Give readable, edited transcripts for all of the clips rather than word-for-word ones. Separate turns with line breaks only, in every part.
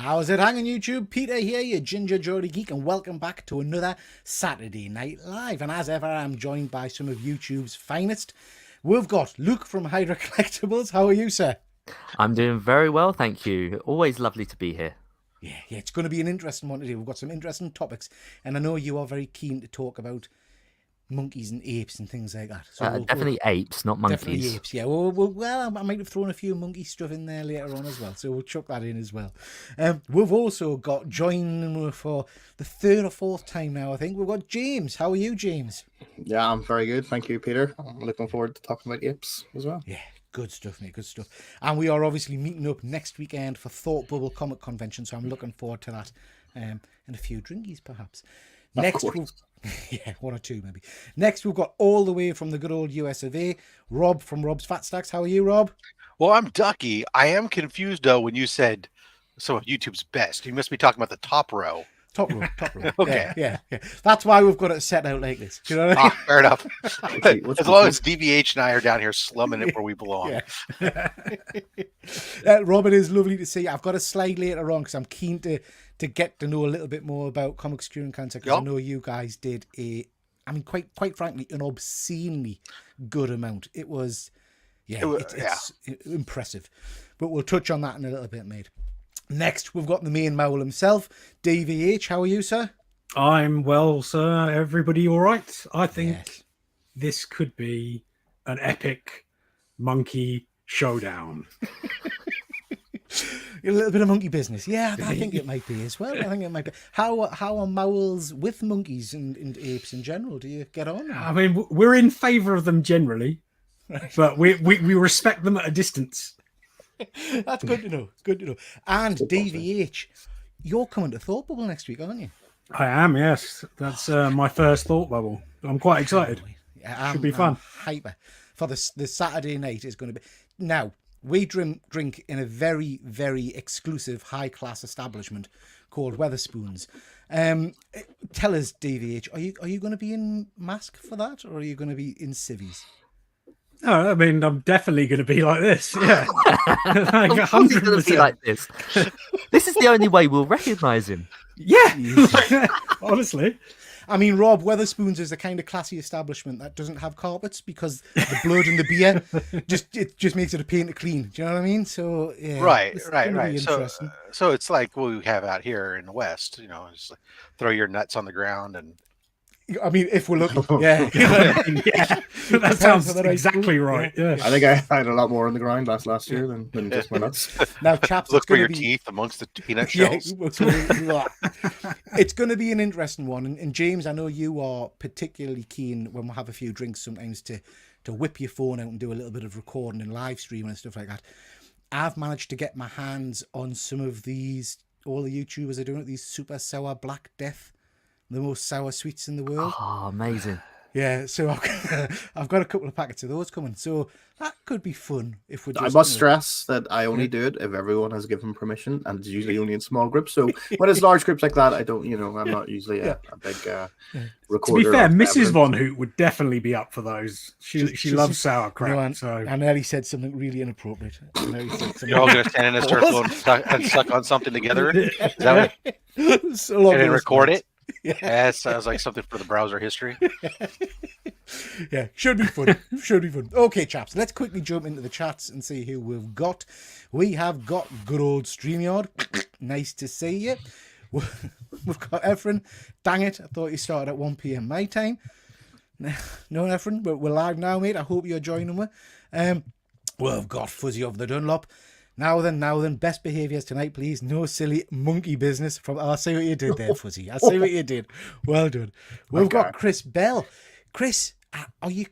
How's it hanging, YouTube? Peter here, your Ginger Jody Geek, and welcome back to another Saturday Night Live. And as ever, I'm joined by some of YouTube's finest. We've got Luke from Hydra Collectibles. How are you, sir?
I'm doing very well, thank you. Always lovely to be here.
Yeah, it's going to be an interesting one today. We've got some interesting topics, and I know you are very keen to talk about monkeys and apes and things like that. So
definitely apes, not monkeys.
Definitely apes, yeah. Well, I might have thrown a few monkey stuff in there later on as well, so we'll chuck that in as well. We've also got joining for the third or fourth time now, I think. We've got James. How are you, James?
Yeah, I'm very good. Thank you, Peter. I'm looking forward to talking about apes as well.
Yeah, good stuff, mate. Good stuff. And we are obviously meeting up next weekend for Thought Bubble Comic Convention, so I'm looking forward to that. And a few drinkies, perhaps. Next, yeah, one or two maybe. Next, we've got all the way from the good old US of A, Rob from Rob's Fat Stacks. How are you, Rob?
Well, I'm Ducky. I am confused, though, when you said some of YouTube's best. You must be talking about the top row.
Top row.
Okay.
Yeah. That's why we've got it set out like this. Do you know what I mean?
Fair enough. As long as DVH and I are down here slumming it where we belong.
Yeah. Rob, it is lovely to see you. I've got a slide later on because I'm keen to get to know a little bit more about Comics Curing Cancer, because I know you guys did quite frankly, an obscenely good amount. It was, it's impressive. But we'll touch on that in a little bit, mate. Next, we've got the main Mowl himself, DVH. How are you, sir?
I'm well, sir. Everybody all right? I think this could be an epic monkey showdown.
A little bit of monkey business. Yeah, I think it might be as well. I think it might be. How are mowls with monkeys and apes in general? Do you get on?
I mean, we're in favour of them generally, but we respect them at a distance.
That's good to know. Good to know. And DVH, you're coming to Thought Bubble next week, aren't you?
I am, yes. That's my first Thought Bubble. I'm quite excited. Should be fun.
Hyper. For the Saturday night is going to be... Now, we drink in a very, very exclusive high-class establishment called Weatherspoons. Tell us, DVH, are you going to be in mask for that, or are you going to be in civvies?
No, I mean, I'm definitely going to be like this. Yeah,
like 100%. Going to be like this. This is the only way we'll recognise him.
Yeah, honestly.
I mean, Rob, Weatherspoons is the kind of classy establishment that doesn't have carpets because the blood and the beer just makes it a paint to clean. Do you know what I mean? So yeah,
right. So it's like what we have out here in the West. You know, just like throw your nuts on the ground and.
I mean, if we're looking, yeah,
that sounds exactly right. Yeah.
I think I had a lot more on the ground last year than just my nuts.
Now, chaps,
look for your teeth amongst the peanut shells.
It's going to be an interesting one, and James, I know you are particularly keen when we have a few drinks sometimes to whip your phone out and do a little bit of recording and live streaming and stuff like that. I've managed to get my hands on some of these. All the YouTubers are doing it. These super sour Black Death. The most sour sweets in the world.
Oh, amazing.
Yeah, so I've got a couple of packets of those coming. So that could be fun if we.
I must stress that I only do it if everyone has given permission, and it's usually only in small groups. So when it's large groups like that, I don't. I'm not usually a big recorder.
To be fair, Mrs. Von Hoot would definitely be up for those. She loves sauerkraut.
I nearly said something really inappropropriate.
You're all going to stand in a circle and suck on something together. Is that what and then record it. Yeah, it sounds like something for the browser history.
Yeah, should be fun. Okay, chaps, let's quickly jump into the chats and see who we've got. We have got good old StreamYard. Nice to see you. We've got Efren. Dang it, I thought you started at 1 p.m. my time. No, Efren, but we're live now, mate. I hope you're joining me. We've got Fuzzy of the Dunlop. Now then, best behaviours tonight, please. No silly monkey business from... I see what you did there, Fuzzy. I see what you did. Well done. We've got Chris Bell. Chris, are you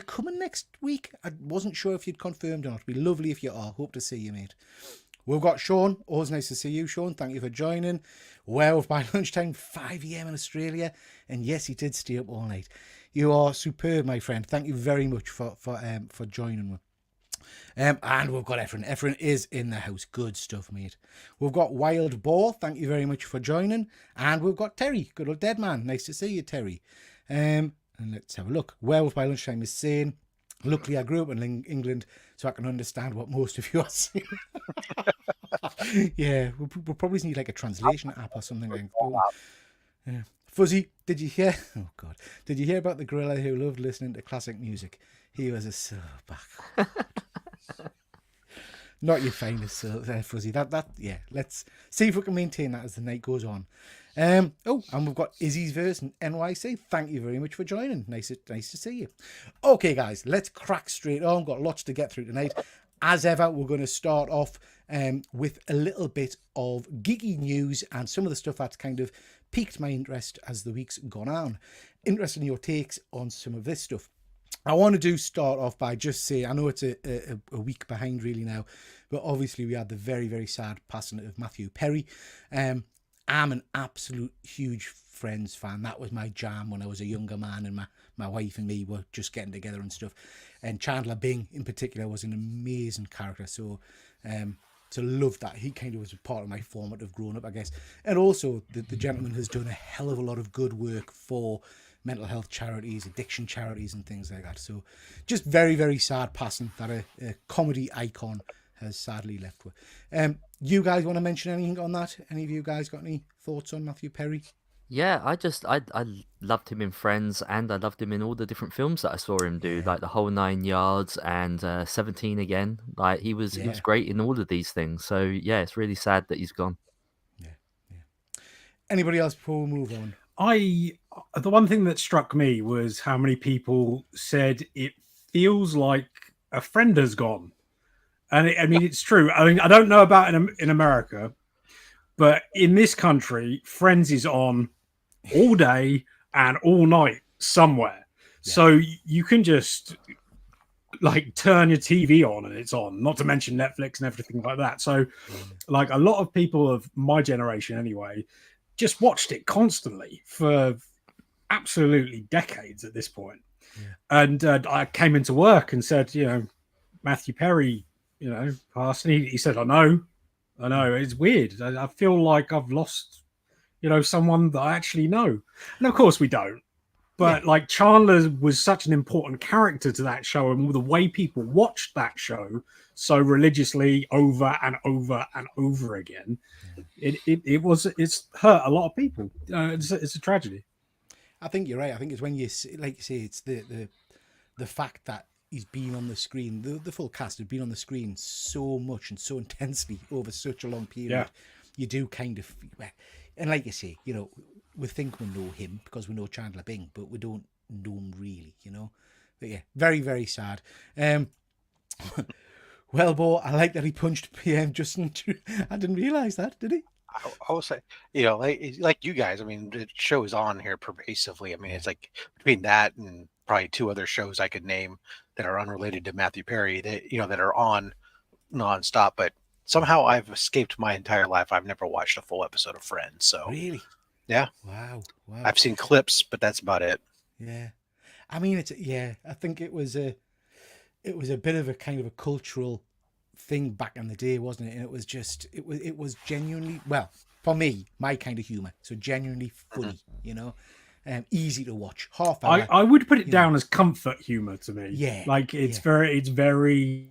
coming next week? I wasn't sure if you'd confirmed or not. It'd be lovely if you are. Hope to see you, mate. We've got Sean. Always nice to see you, Sean. Thank you for joining. Well, by lunchtime, 5 a.m. in Australia. And yes, he did stay up all night. You are superb, my friend. Thank you very much for joining me. And we've got Efren. Efren is in the house. Good stuff, mate. We've got Wild Boar. Thank you very much for joining. And we've got Terry. Good old dead man. Nice to see you, Terry. And let's have a look. Werewolf by Lunchtime is saying, luckily I grew up in England, so I can understand what most of you are saying. Yeah, we'll probably need like a translation app or something like that. Yeah. Fuzzy, did you hear? Oh God, did you hear about the gorilla who loved listening to classic music? He was a silverback. Not your finest, Fuzzy. Yeah. Let's see if we can maintain that as the night goes on. And we've got Izzy's verse in NYC. Thank you very much for joining. Nice to see you. Okay, guys, let's crack straight on. Got lots to get through tonight. As ever, we're going to start off with a little bit of geeky news and some of the stuff that's kind of piqued my interest as the week's gone on. Interested in your takes on some of this stuff. I want to start off by just saying, I know it's a week behind really now, but obviously we had the very, very sad passing of Matthew Perry. I'm an absolute huge Friends fan. That was my jam when I was a younger man, and my wife and me were just getting together and stuff. And Chandler Bing in particular was an amazing character. So to love that. He kind of was a part of my formative growing up, I guess. And also the gentleman has done a hell of a lot of good work for mental health charities, addiction charities and things like that. So just very, very sad passing that a comedy icon has sadly left with. You guys want to mention anything on that? Any of you guys got any thoughts on Matthew Perry?
Yeah, I loved him in Friends, and I loved him in all the different films that I saw him do, like The Whole Nine Yards and 17 Again. Like he was great in all of these things. So yeah, it's really sad that he's gone.
Yeah. Anybody else before we move on?
The one thing that struck me was how many people said it feels like a friend has gone. And I mean, it's true. I mean, I don't know about in America, but in this country, Friends is on all day and all night somewhere. Yeah. So you can just like turn your TV on and it's on, not to mention Netflix and everything like that. So like a lot of people of my generation anyway, just watched it constantly for absolutely decades at this point. Yeah. And I came into work and said, Matthew Perry, passed. And he said, I know. It's weird. I feel like I've lost, someone that I actually know. And of course we don't. But like Chandler was such an important character to that show, and the way people watched that show so religiously over and over and over again, it's hurt a lot of people. It's a tragedy.
I think you're right. I think it's when like you say, it's the fact that he's been on the screen, the full cast have been on the screen so much and so intensely over such a long period. Yeah. You do kind of, and like you say, we think we know him because we know Chandler Bing, but we don't know him really, But yeah, very, very sad. Well, Bo, I like that he punched PM Justin. I didn't realise that, did he?
I will say, like you guys, I mean, the show is on here pervasively. I mean, it's like between that and probably two other shows I could name that are unrelated to Matthew Perry that are on nonstop. But somehow I've escaped my entire life. I've never watched a full episode of Friends. So
really,
yeah,
wow.
I've seen clips, but that's about it.
Yeah, I mean, I think it was a bit of a kind of a cultural thing back in the day, wasn't it? And it was just it was genuinely, well, for me, my kind of humor. So genuinely funny, easy to watch. Half hour.
I would put it down as comfort humor to me.
Yeah,
like it's very.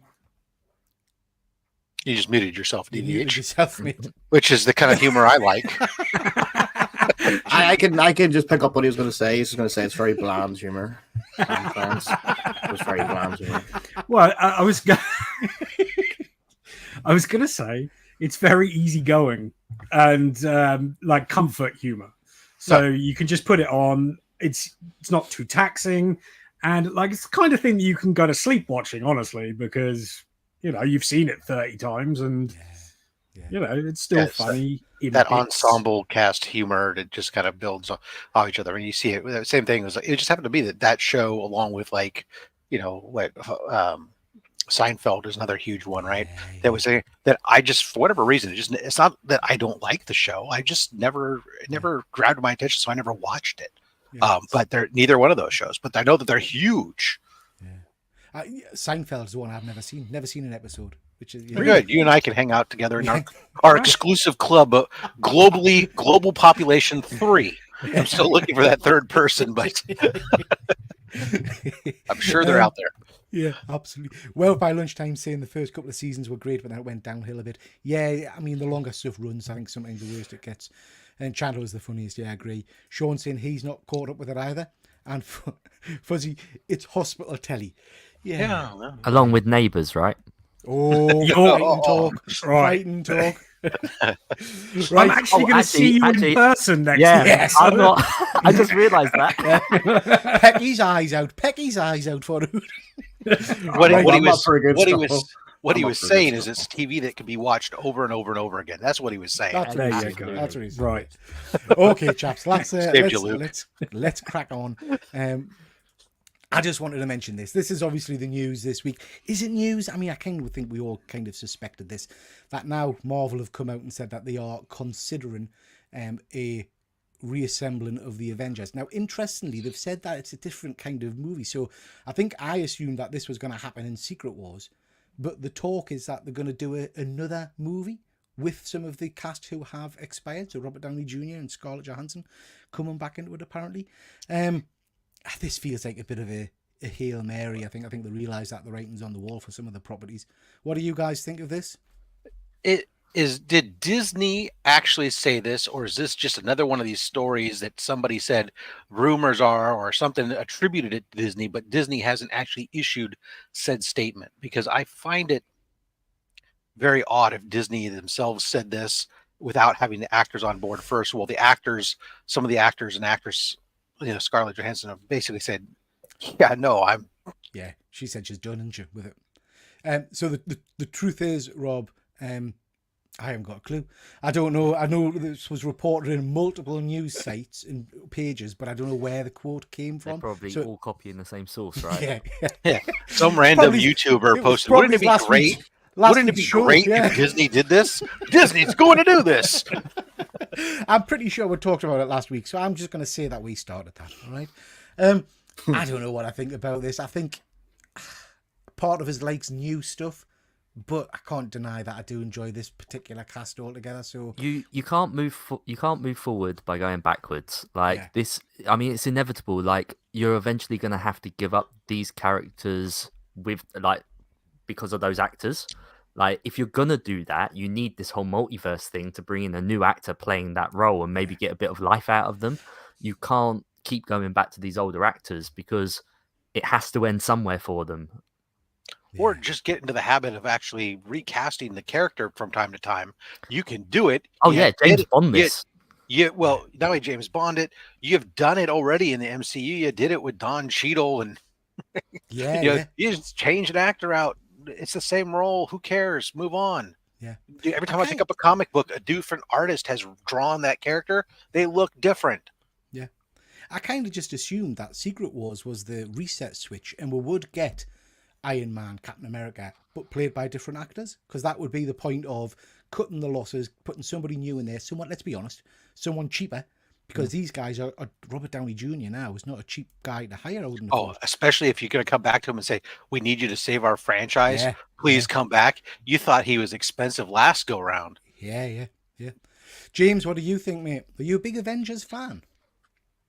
You just muted yourself,
DDH.
Mate. Which is the kind of humor I like.
I can just pick up what he was going to say. He's going to say it's very bland humor. It was very bland humor.
Well, I was going to say it's very easygoing and like comfort humor. So you can just put it on. It's not too taxing, and like it's the kind of thing that you can go to sleep watching, honestly, because you've seen it 30 times and it's still funny.
That ensemble cast humor that just kind of builds off each other. And you see it. The same thing was like, it just happened to be that show, along with like, Seinfeld is another huge one, right? Yeah. That was that I just, for whatever reason, it's not that I don't like the show. I just never grabbed my attention, so I never watched it. Yeah, but they're neither one of those shows. But I know that they're huge.
Yeah. Seinfeld is the one I've never seen an episode. Which is
good. You and I can hang out together in our exclusive club, global population 3. I'm still looking for that third person, but I'm sure they're out there.
Yeah, absolutely. Well, by lunchtime, saying the first couple of seasons were great, but then it went downhill a bit. Yeah, I mean, the longer stuff runs, I think sometimes the worse it gets. And Chandler is the funniest. Yeah, I agree. Sean saying he's not caught up with it either. And Fuzzy, it's hospital telly. Yeah.
Along with Neighbours, right?
Oh, fighting talk.
Right.
Fighting talk.
I'm actually going to see you in person next year.
Yes.
I'm not. I just realised that.
Pecky's eyes out. Pecky's eyes out for it.
What he was saying is it's TV that can be watched over and over and over again. That's what he was saying.
That's
There
what
you
he's
go.
saying. That's what he's saying.
Right.
Okay, chaps.
Saved you, Luke.
Let's crack on. I just wanted to mention this. This is obviously the news this week. Is it news? I mean, I kind of think we all kind of suspected this. That now Marvel have come out and said that they are considering a reassembling of the Avengers. Now, interestingly, they've said that it's a different kind of movie. So I assumed that this was going to happen in Secret Wars, but the talk is that they're going to do another movie with some of the cast who have expired. So Robert Downey Jr. and Scarlett Johansson coming back into it apparently. This feels like a bit of a Hail Mary. I think they realise that the writing's on the wall for some of the properties. What do you guys think of this?
Did Disney actually say this, or is this just another one of these stories that somebody said rumors are, or something attributed it to Disney, but Disney hasn't actually issued said statement? Because I find it very odd if Disney themselves said this without having the actors on board first. Well, some of the actors and actresses, Scarlett Johansson have basically said, yeah, no,
Yeah, she said she's done, isn't she, with it? So the truth is, Rob, I haven't got a clue. I don't know. I know this was reported in multiple news sites and pages, but I don't know where the quote came from.
They're probably all copying the same source, right?
Yeah. Some random YouTuber posted, wouldn't it be great? Wouldn't it be great if Disney did this? Disney's going to do this.
I'm pretty sure we talked about it last week, so I'm just going to say that we started that, all right? I don't know what I think about this. I think part of us likes new stuff, but I can't deny that I do enjoy this particular cast altogether. So
you can't move forward by going backwards. This, I mean, it's inevitable. Like, you're eventually going to have to give up these characters because of those actors. Like, if you're gonna do that, you need this whole multiverse thing to bring in a new actor playing that role and maybe get a bit of life out of them. You can't keep going back to these older actors because it has to end somewhere for them.
Or just get into the habit of actually recasting the character from time to time. You can do it.
Oh, yeah, James Bond this.
Well, not only James Bond it, you've done it already in the MCU. You did it with Don Cheadle, and you just change an actor out. It's the same role. Who cares? Move on.
Yeah.
Every time I pick up a comic book, a different artist has drawn that character. They look different.
Yeah. I kind of just assumed that Secret Wars was the reset switch and we would get Iron Man, Captain America, but played by different actors, because that would be the point of cutting the losses, putting somebody new in there, let's be honest, someone cheaper, because these guys are Robert Downey Jr. now is not a cheap guy to hire.
Especially if you're going to come back to him and say, we need you to save our franchise. Yeah. Please come back. You thought he was expensive last go round.
Yeah. James, what do you think, mate? Are you a big Avengers fan?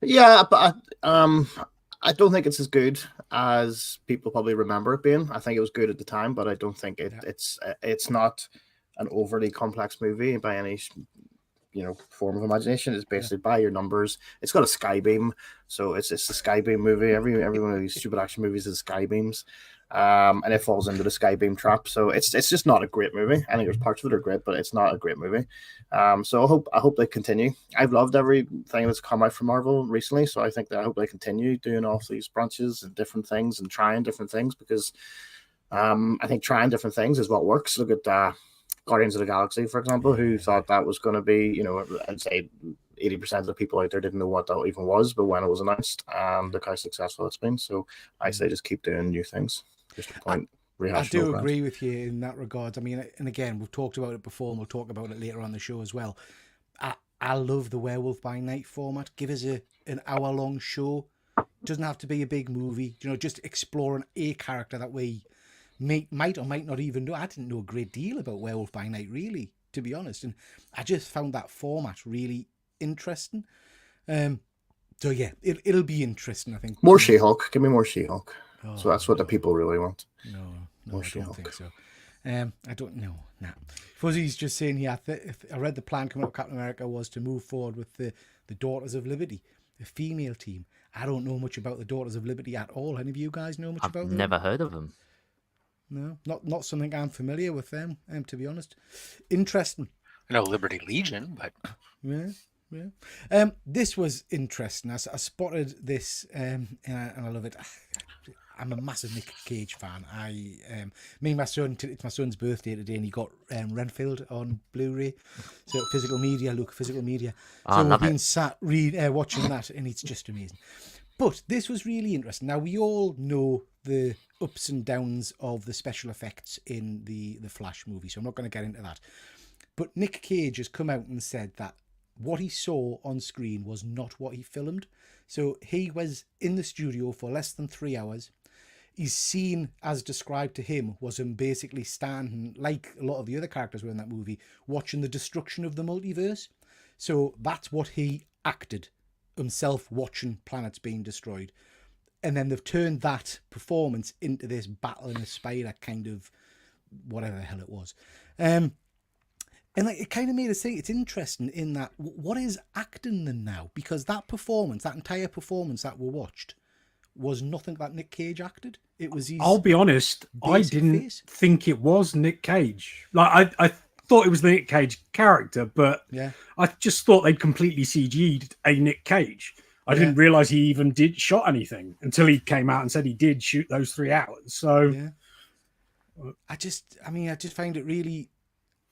Yeah, but I don't think it's as good as people probably remember it being. I think it was good at the time, but I don't think it's not an overly complex movie by any form of imagination. It's basically by your numbers. It's got a sky beam, so it's a sky beam movie. Every one of these stupid action movies is sky beams, and it falls into the sky beam trap. So it's just not a great movie. I think there's parts of it are great, but it's not a great movie. So I hope they continue. I've loved everything that's come out from Marvel recently, so I think that I hope they continue doing all these branches and different things and trying different things, because I think trying different things is what works. Look at Guardians of the Galaxy, for example, who thought that was going to be, I'd say 80% of the people out there didn't know what that even was, but when it was announced, look how successful it's been. So I say just keep doing new things. Just a point.
I do agree with you in that regard. I mean, and again, we've talked about it before, and we'll talk about it later on the show as well. I love the Werewolf by Night format. Give us an hour-long show. It doesn't have to be a big movie. Just exploring a character that we might or might not even know. I didn't know a great deal about Werewolf by Night, really, to be honest, and I just found that format really interesting. So yeah, it'll be interesting, I think.
More She-Hulk. Give me more She-Hulk. So that's what the people really want.
No,
More
I don't
She-Hulk.
think so. I don't know. Nah. Fuzzy's just saying here, if I read the plan coming up with Captain America was to move forward with the Daughters of Liberty, a female team. I don't know much about the Daughters of Liberty at all. Any of you guys know much
I've
about them?
never heard of them.
No, not something I'm familiar with them, to be honest. Interesting.
I know Liberty Legion, but
Yeah. This was interesting. I spotted this, and I love it. I'm a massive Nick Cage fan. Me and my son, it's my son's birthday today, and he got Renfield on Blu-ray. So physical media. So we've been sat watching that, and it's just amazing. But this was really interesting. Now, we all know the ups and downs of the special effects in the Flash movie, so I'm not going to get into that. But Nick Cage has come out and said that what he saw on screen was not what he filmed. So he was in the studio for less than 3 hours. His scene, as described to him, was him basically standing, like a lot of the other characters were in that movie, watching the destruction of the multiverse. So that's what he acted, himself watching planets being destroyed. And then they've turned that performance into this battle in a spider kind of whatever the hell it was. And like, it kind of made us think it's interesting in that what is acting then now? Because that performance, that entire performance that we watched, was nothing that Nick Cage acted. It was his.
I'll be honest, I didn't think it was Nick Cage. Like I thought it was the Nick Cage character, but
yeah,
I just thought they'd completely CG'd a Nick Cage. I didn't realize he even did shot anything until he came out and said he did shoot those 3 hours. So
I just find it really.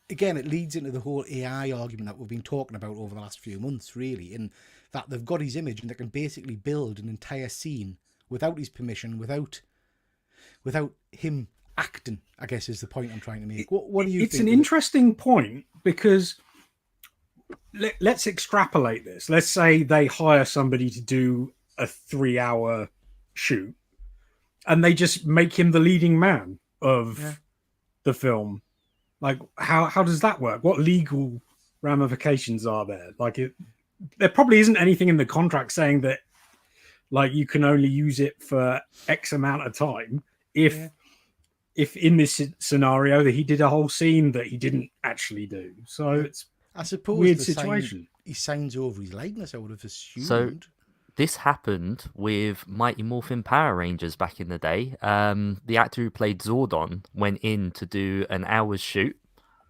Again, it leads into the whole AI argument that we've been talking about over the last few months, really, in that they've got his image and they can basically build an entire scene without his permission, without him acting, I guess is the point I'm trying to make. What do you think?
It's an interesting point because let's extrapolate this. Let's say they hire somebody to do a 3-hour shoot and they just make him the leading man of the film. Like, how does that work? What legal ramifications are there? Like, there probably isn't anything in the contract saying that, like, you can only use it for X amount of time. If in this scenario that he did a whole scene that he didn't actually do, so it's
I suppose
weird situation.
He signs over his likeness. I would have assumed.
So this happened with Mighty Morphin Power Rangers back in the day. The actor who played Zordon went in to do an hour's shoot,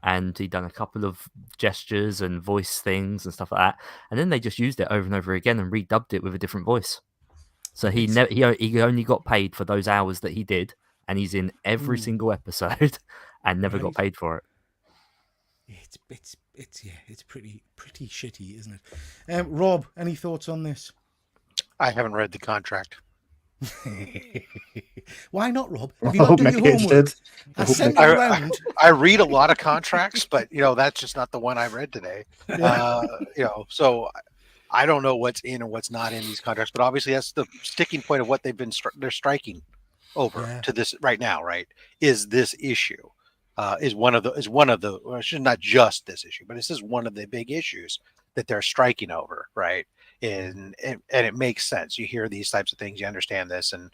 and he'd done a couple of gestures and voice things and stuff like that. And then they just used it over and over again and redubbed it with a different voice. So he only got paid for those hours that he did, and he's in every single episode and never got paid for it.
It's pretty shitty, isn't it? Rob, any thoughts on this?
I haven't read the contract.
Why not, Rob? Have you not done your homework? I sent it around.
I read a lot of contracts, but that's just not the one I read today. So I don't know what's in and what's not in these contracts, but obviously that's the sticking point of what they're striking over to this right now. Right? Is this issue? Is one of the well, not just this issue, but this is one of the big issues that they're striking over, right? And it makes sense. You hear these types of things, you understand this, and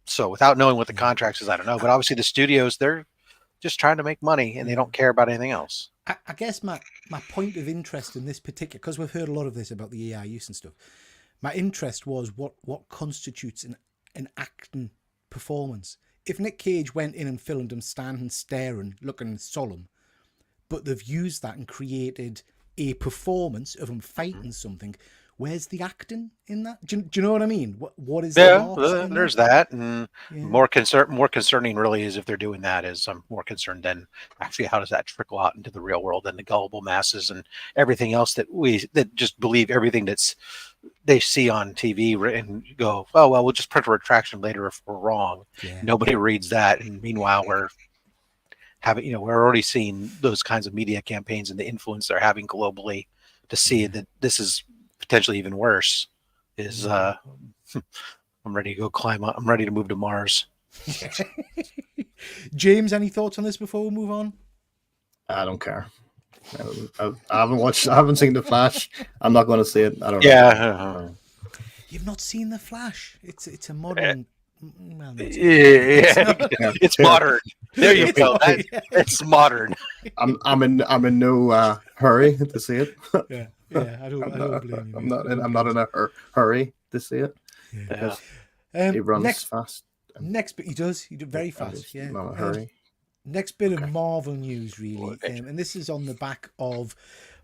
so without knowing what the contract is, I don't know. But obviously the studios, they're just trying to make money and they don't care about anything else.
I guess my point of interest in this particular, because we've heard a lot of this about the AI use and stuff, my interest was what constitutes an acting performance. If Nick Cage went in and filmed him standing, staring, looking solemn, but they've used that and created a performance of him fighting something, where's the acting in that? Do you know what I mean? What is
there's that, and more concerning really is if they're doing that. Is I'm more concerned than actually how does that trickle out into the real world and the gullible masses and everything else that just believe everything they see on TV and go, oh well, we'll just print a retraction later if we're wrong. Nobody reads that, and meanwhile we're already seeing those kinds of media campaigns and the influence they're having globally to see that this is potentially even worse. I'm ready to go climb up. I'm ready to move to Mars.
James, any thoughts on this before we move on?
I don't care. I haven't seen The Flash. I'm not going to see it. I don't know.
You've not seen The Flash. It's a modern. Well, no,
It's modern. There you go. It's modern.
I'm in no hurry to see it.
Yeah, I don't blame you.
I'm not in a hurry to see it.
Yeah.
He runs fast.
Next bit, he does very fast. Yeah,
not a hurry.
Next bit of Marvel news, really, and this is on the back of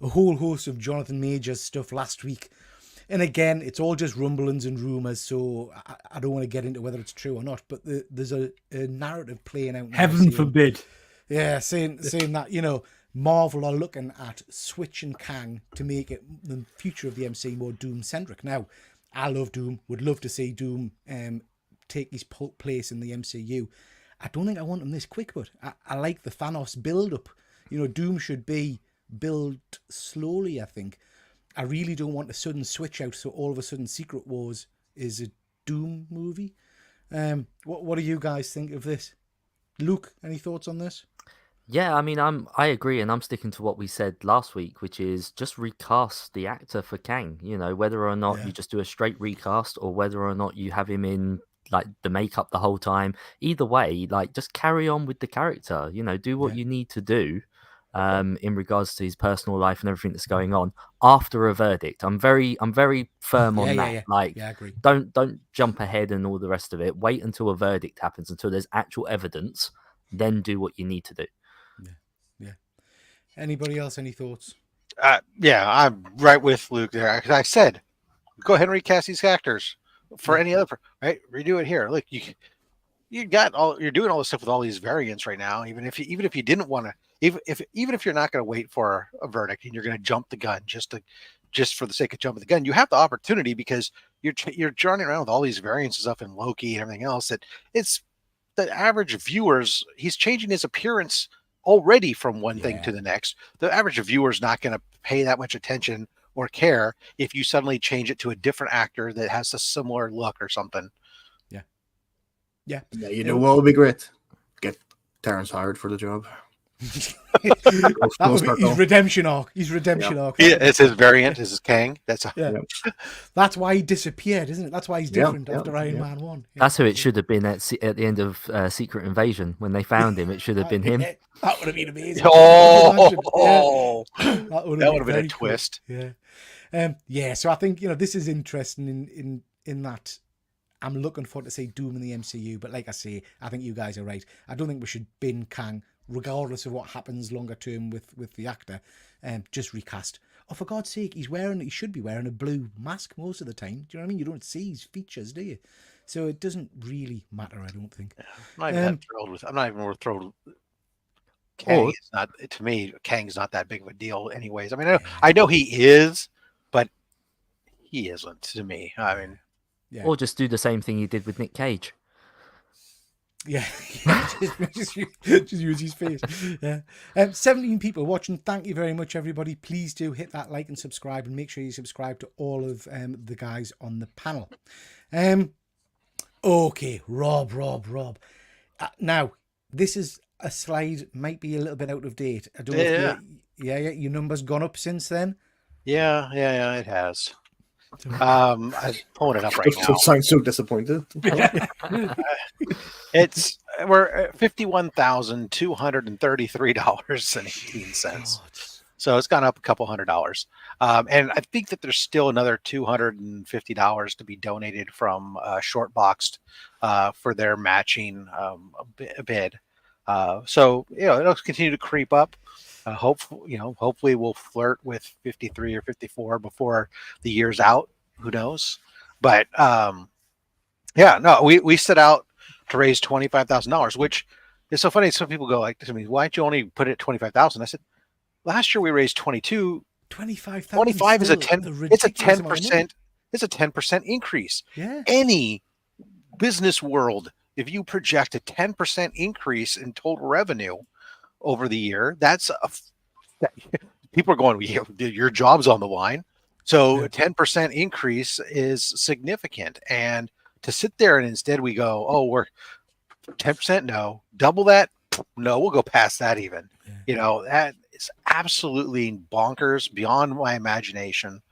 a whole host of Jonathan Majors stuff last week. And again, it's all just rumblings and rumors, so I don't want to get into whether it's true or not. But there's a narrative playing out now.
Heaven forbid.
Yeah, saying that, Marvel are looking at Switch and Kang to make it the future of the MC more Doom-centric. Now, I love Doom, would love to see Doom take his place in the MCU. I don't think I want him this quick, but I like the Thanos build-up. Doom should be built slowly, I think. I really don't want a sudden switch out, so all of a sudden Secret Wars is a Doom movie. What do you guys think of this? Luke, any thoughts on this?
Yeah, I mean, I agree, and I'm sticking to what we said last week, which is just recast the actor for Kang. Whether or not you just do a straight recast, or whether or not you have him in like the makeup the whole time. Either way, like just carry on with the character. Do what you need to do. In regards to his personal life and everything that's going on after a verdict. I'm very firm on that.
I agree.
Don't jump ahead and all the rest of it. Wait until a verdict happens, until there's actual evidence, then do what you need to do.
Yeah. Anybody else, any thoughts?
Yeah, I'm right with Luke there. I said, go ahead and recast these actors for any other, right? Redo it here. Look, you're doing all this stuff with all these variants right now. Even if you didn't want to, even if you're not going to wait for a verdict and you're going to jump the gun just for the sake of jumping the gun, you have the opportunity because you're running around with all these variants and stuff in Loki and everything else. That it's the average viewers. He's changing his appearance already from one thing to the next. The average viewer is not going to pay that much attention or care if you suddenly change it to a different actor that has a similar look or something.
Yeah.
What would be great? Get Terrence Howard for the job.
His redemption arc.
Yeah, it's his variant. It's his Kang. That's
why he disappeared, isn't it? That's why he's different after Iron Man 1. Yeah.
That's who it should have been at the end of Secret Invasion when they found him. It should have been him.
That would have been amazing.
That would have been a twist.
Yeah. So I think this is interesting in that. I'm looking forward to see Doom in the MCU, but like I say, I think you guys are right. I don't think we should bin Kang, regardless of what happens longer term with the actor. Just recast. Oh, for God's sake, he should be wearing a blue mask most of the time. Do you know what I mean? You don't see his features, do you? So it doesn't really matter, I don't think.
I'm not even thrilled. Kang is not, to me, Kang's not that big of a deal anyways. I mean, I know he is, but he isn't to me. I mean,
or just do the same thing you did with Nick Cage.
Yeah, just use his face. Yeah, 17 people watching. Thank you very much, everybody. Please do hit that like and subscribe, and make sure you subscribe to all of the guys on the panel. Okay, Rob. Now, this is a slide might be a little bit out of date. I don't know. Your number's gone up since then.
Yeah, it has. I'm pulling it up right now.
Sounds so disappointed.
We're at $51,233.18. So it's gone up a couple $100. And I think that there's still another $250 to be donated from Shortboxed for their matching bid. So it'll continue to creep up. Hopefully we'll flirt with 53 or 54 before the year's out. Who knows? But we set out to raise $25,000, which is so funny. Some people go like to me, "Why'd you only put it at 25,000?" I said, "Last year we raised 22. 25 is a 10. It's a 10%. It's a 10% increase.
Yeah.
Any business world, if you project a 10% increase in total revenue over the year, people are going, your job's on the line. So a 10% increase is significant. And to sit there and instead we go, we're 10%, no. Double that, no, we'll go past that even. Yeah. That is absolutely bonkers, beyond my imagination.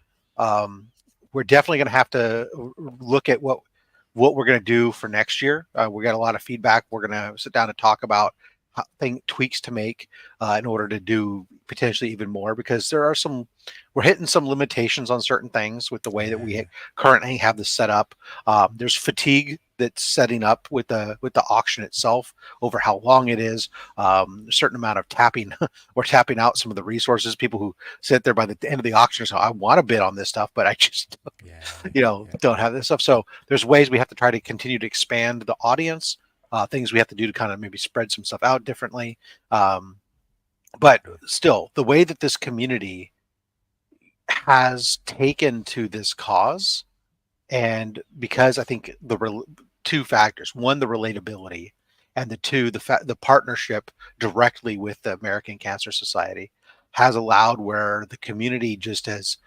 we're definitely going to have to look at what we're going to do for next year. We got a lot of feedback. We're going to sit down and talk about tweaks to make in order to do potentially even more, because we're hitting some limitations on certain things with the way that we currently have this set up. There's fatigue that's setting up with the auction itself over how long it is. A certain amount of tapping or tapping out some of the resources. People who sit there by the end of the auction say, I want to bid on this stuff, but I just don't have this stuff. So there's ways we have to try to continue to expand the audience. Things we have to do to kind of maybe spread some stuff out differently. But still, the way that this community has taken to this cause, and because I think two factors: one, the relatability, and the partnership directly with the American Cancer Society has allowed where the community just has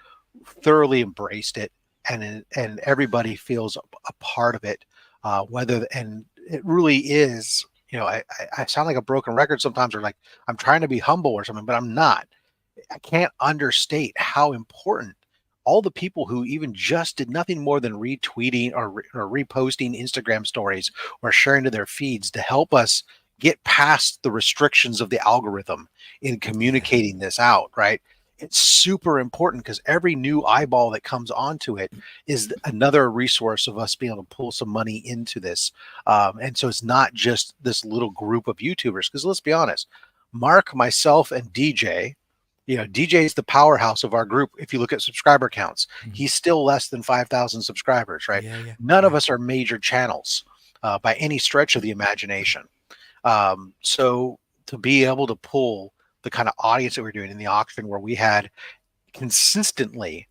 thoroughly embraced it, and everybody feels a part of it. And it really is, I sound like a broken record sometimes, or like I'm trying to be humble or something, but I'm not. I can't understate how important all the people who even just did nothing more than retweeting or reposting Instagram stories or sharing to their feeds to help us get past the restrictions of the algorithm in communicating this out, right? It's super important, because every new eyeball that comes onto it is another resource of us being able to pull some money into this. And so it's not just this little group of YouTubers, because let's be honest, Mark, myself, and DJ, DJ is the powerhouse of our group. If you look at subscriber counts, he's still less than 5,000 subscribers, right? None of us are major channels by any stretch of the imagination. So to be able to pull the kind of audience that we're doing in the auction, where we had consistently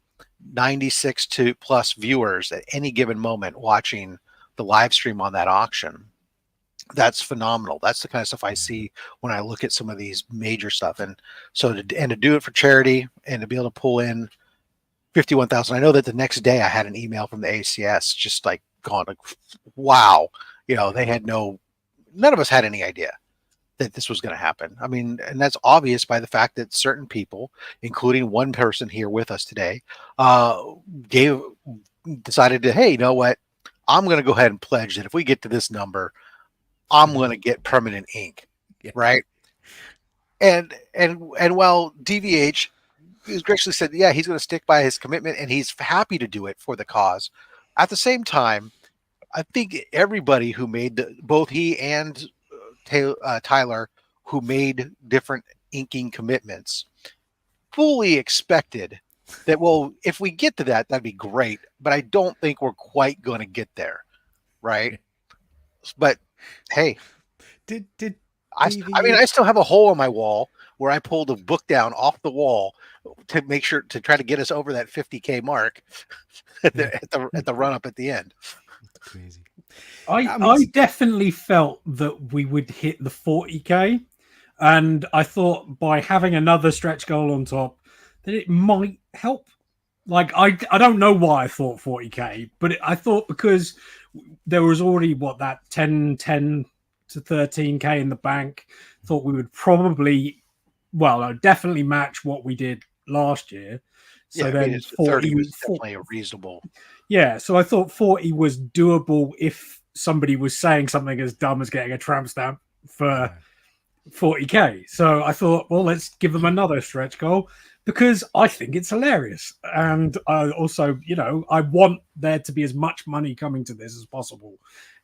96 to plus viewers at any given moment watching the live stream on that auction, that's phenomenal. That's the kind of stuff I see when I look at some of these major stuff. And so to do it for charity and to be able to pull in 51,000. I know that the next day I had an email from the ACS just like going like, wow, they had none of us had any idea that this was going to happen. I mean, and that's obvious by the fact that certain people, including one person here with us today, decided to, hey, you know what? I'm going to go ahead and pledge that if we get to this number, I'm going to get permanent ink, right? And while DVH has graciously said, yeah, he's going to stick by his commitment and he's happy to do it for the cause. At the same time, I think everybody who made both he and Tyler, who made different inking commitments, fully expected that, well, if we get to that, that'd be great, but I don't think we're quite going to get there, right? But hey, I mean, I still have a hole in my wall where I pulled a book down off the wall to make sure to try to get us over that 50K mark at the run up at the end.
That's crazy.
I definitely felt that we would hit the 40K, and I thought by having another stretch goal on top that it might help. Like I don't know why I thought 40K, but I thought because there was already that 10 to 13K in the bank, thought we would probably, definitely match what we did last year. So then
40 was definitely a reasonable.
Yeah, so I thought 40 was doable if somebody was saying something as dumb as getting a tramp stamp for 40K. So I thought, well, let's give them another stretch goal, because I think it's hilarious. And I also, I want there to be as much money coming to this as possible,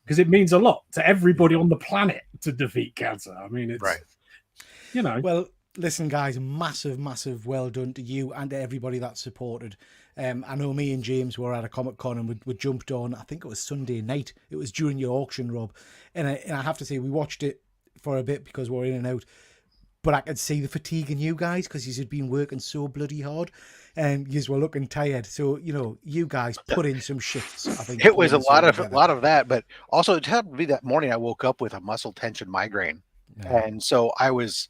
because it means a lot to everybody on the planet to defeat cancer. I mean, it's, right.
Well, listen, guys, massive well done to you and to everybody that supported. I know me and James were at a Comic Con and we jumped on, I think it was Sunday night. It was during your auction, Rob. And I have to say, we watched it for a bit because we're in and out. But I could see the fatigue in you guys, because you had been working so bloody hard and you were looking tired. So, you guys put in some shifts. I think
it was a lot of that, but also it happened to be that morning I woke up with a muscle tension migraine. Yeah. And so I was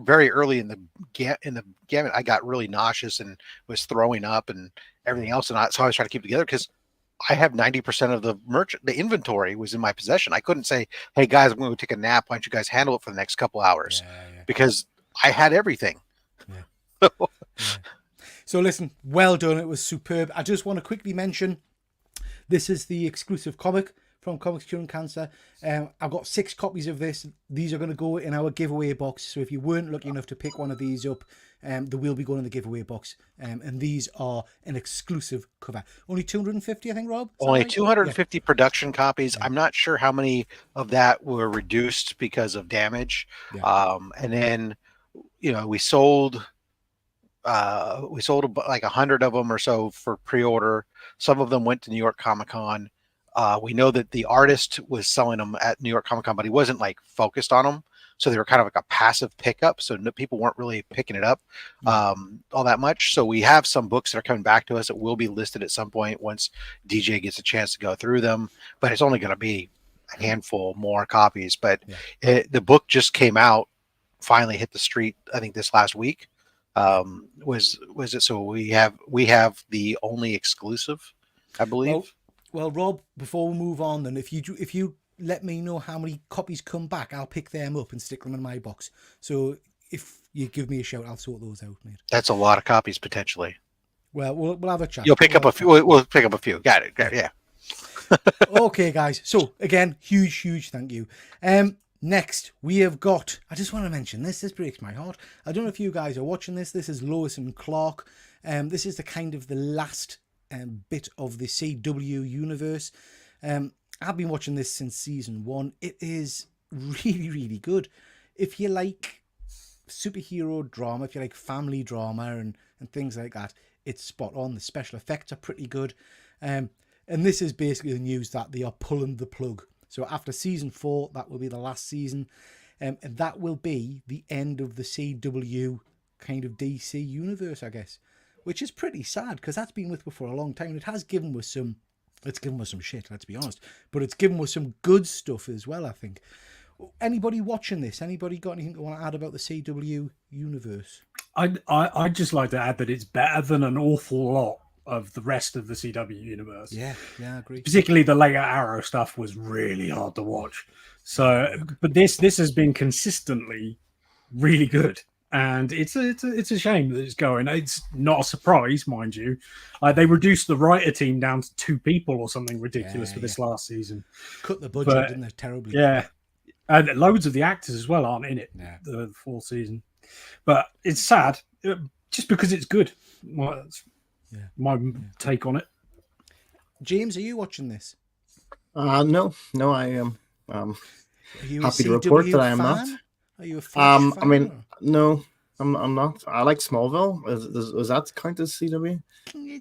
very early in the gamut. I got really nauseous and was throwing up and everything else. And so I was trying to keep it together, because I have 90% of the inventory was in my possession. I couldn't say, hey guys, I'm going to take a nap. Why don't you guys handle it for the next couple hours? Because I had everything.
Yeah. So listen, well done. It was superb. I just want to quickly mention, this is the exclusive comic from Comics Curing Cancer. I've got 6 copies of this. These are going to go in our giveaway box. So if you weren't lucky enough to pick one of these up, they will be going in the giveaway box. And these are an exclusive cover. Only 250, I think, Rob? Is that
Only
right?
250 production copies. I'm not sure how many of that were reduced because of damage.
Yeah.
And then, we sold like 100 of them or so for pre-order. Some of them went to New York Comic Con. We know that the artist was selling them at New York Comic Con, but he wasn't like focused on them. So they were kind of like a passive pickup. So people weren't really picking it up all that much. So we have some books that are coming back to us that will be listed at some point once DJ gets a chance to go through them. But it's only going to be a handful more copies. But the book just came out, finally hit the street, I think this last week. Was it? So we have the only exclusive, I believe.
Well, Rob, before we move on, then if you let me know how many copies come back, I'll pick them up and stick them in my box. So if you give me a shout, I'll sort those out, mate.
That's a lot of copies potentially.
Well, we'll have a chat.
You'll pick up a few. We'll pick up a few. Got it. Yeah.
Okay, guys. So again, huge thank you. Next, we have got, I just want to mention this. This breaks my heart. I don't know if you guys are watching this. This is Lois and Clark. This is the last bit of the CW universe. I've been watching this since season 1. It is really good. If you like superhero drama, if you like family drama and things like that, it's spot on. The special effects are pretty good. And this is basically the news that they are pulling the plug. So after season 4, that will be the last season. And that will be the end of the CW kind of DC universe, I guess. Which is pretty sad, because that's been with us for a long time. It has given us some shit, let's be honest. But it's given us some good stuff as well, I think. Anybody watching this? Anybody got anything to want to add about the CW universe?
I'd just like to add that it's better than an awful lot of the rest of the CW universe.
Yeah, I agree.
Particularly the later Arrow stuff was really hard to watch. So, but this has been consistently really good, and it's a shame that it's going. It's not a surprise, mind you. They reduced the writer team down to 2 people or something ridiculous for this last season.
Cut the budget, didn't they? Terribly.
Yeah, and loads of the actors as well aren't in it. Yeah. The full season, but it's sad just because it's good. Well, my take on it.
James, are you watching this?
No, I am happy to report that I am not.
Are you a fan?
I mean, no, I'm not. I like Smallville. Is that count as CW?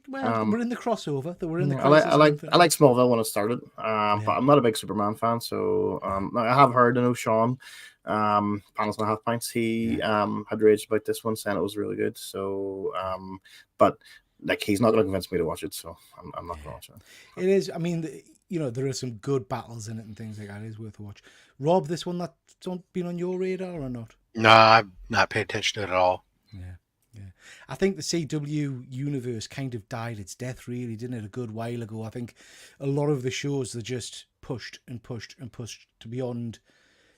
Well, we're in the crossover.
I like Smallville when it started, but I'm not a big Superman fan. So I have heard, Sean, Panels and a Half Pints. He had raged about this one, saying it was really good. So, but like he's not going to convince me to watch it, so I'm not going to watch it.
It is. I mean, there are some good battles in it and things like that. It is worth a watch. Rob, this one that's been on your radar or not?
No, I've not paid attention to it at all.
Yeah. I think the CW universe kind of died its death, really, didn't it? A good while ago. I think a lot of the shows they just pushed to beyond.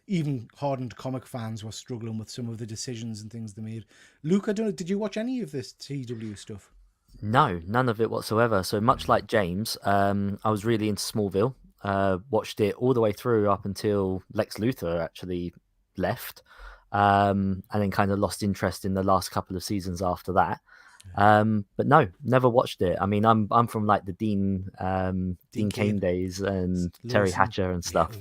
Even hardened comic fans were struggling with some of the decisions and things they made. Luke, I don't know, did you watch any of this CW stuff?
No, none of it whatsoever. So much like James, I was really into Smallville. Watched it all the way through up until Lex Luthor actually left, and then kind of lost interest in the last couple of seasons after that. But no, never watched it. I mean, I'm from like the Dean Cain days and Terry Hatcher and stuff.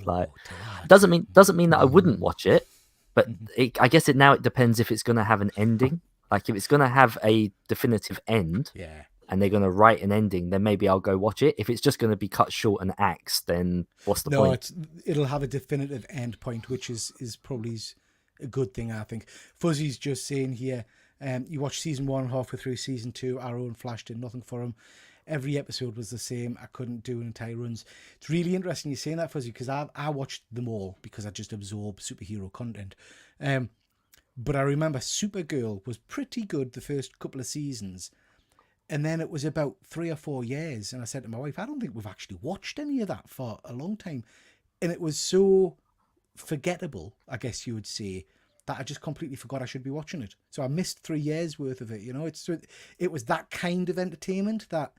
Doesn't mean that I wouldn't watch it, but I guess it depends if it's going to have an ending. Like if it's going to have a definitive end, and they're going to write an ending, then maybe I'll go watch it. If it's just going to be cut short and axed, then what's the point?
It'll have a definitive end point, which is probably a good thing, I think. Fuzzy's just saying here, you watched season 1, halfway through season 2, Arrow and Flash did nothing for him. Every episode was the same. I couldn't do entire runs. It's really interesting you saying that, Fuzzy, because I watched them all because I just absorb superhero content. But I remember Supergirl was pretty good the first couple of seasons. And then it was about 3 or 4 years. And I said to my wife, I don't think we've actually watched any of that for a long time. And it was so forgettable, I guess you would say. that I just completely forgot I should be watching it. So I missed 3 years worth of it. You know, it was that kind of entertainment that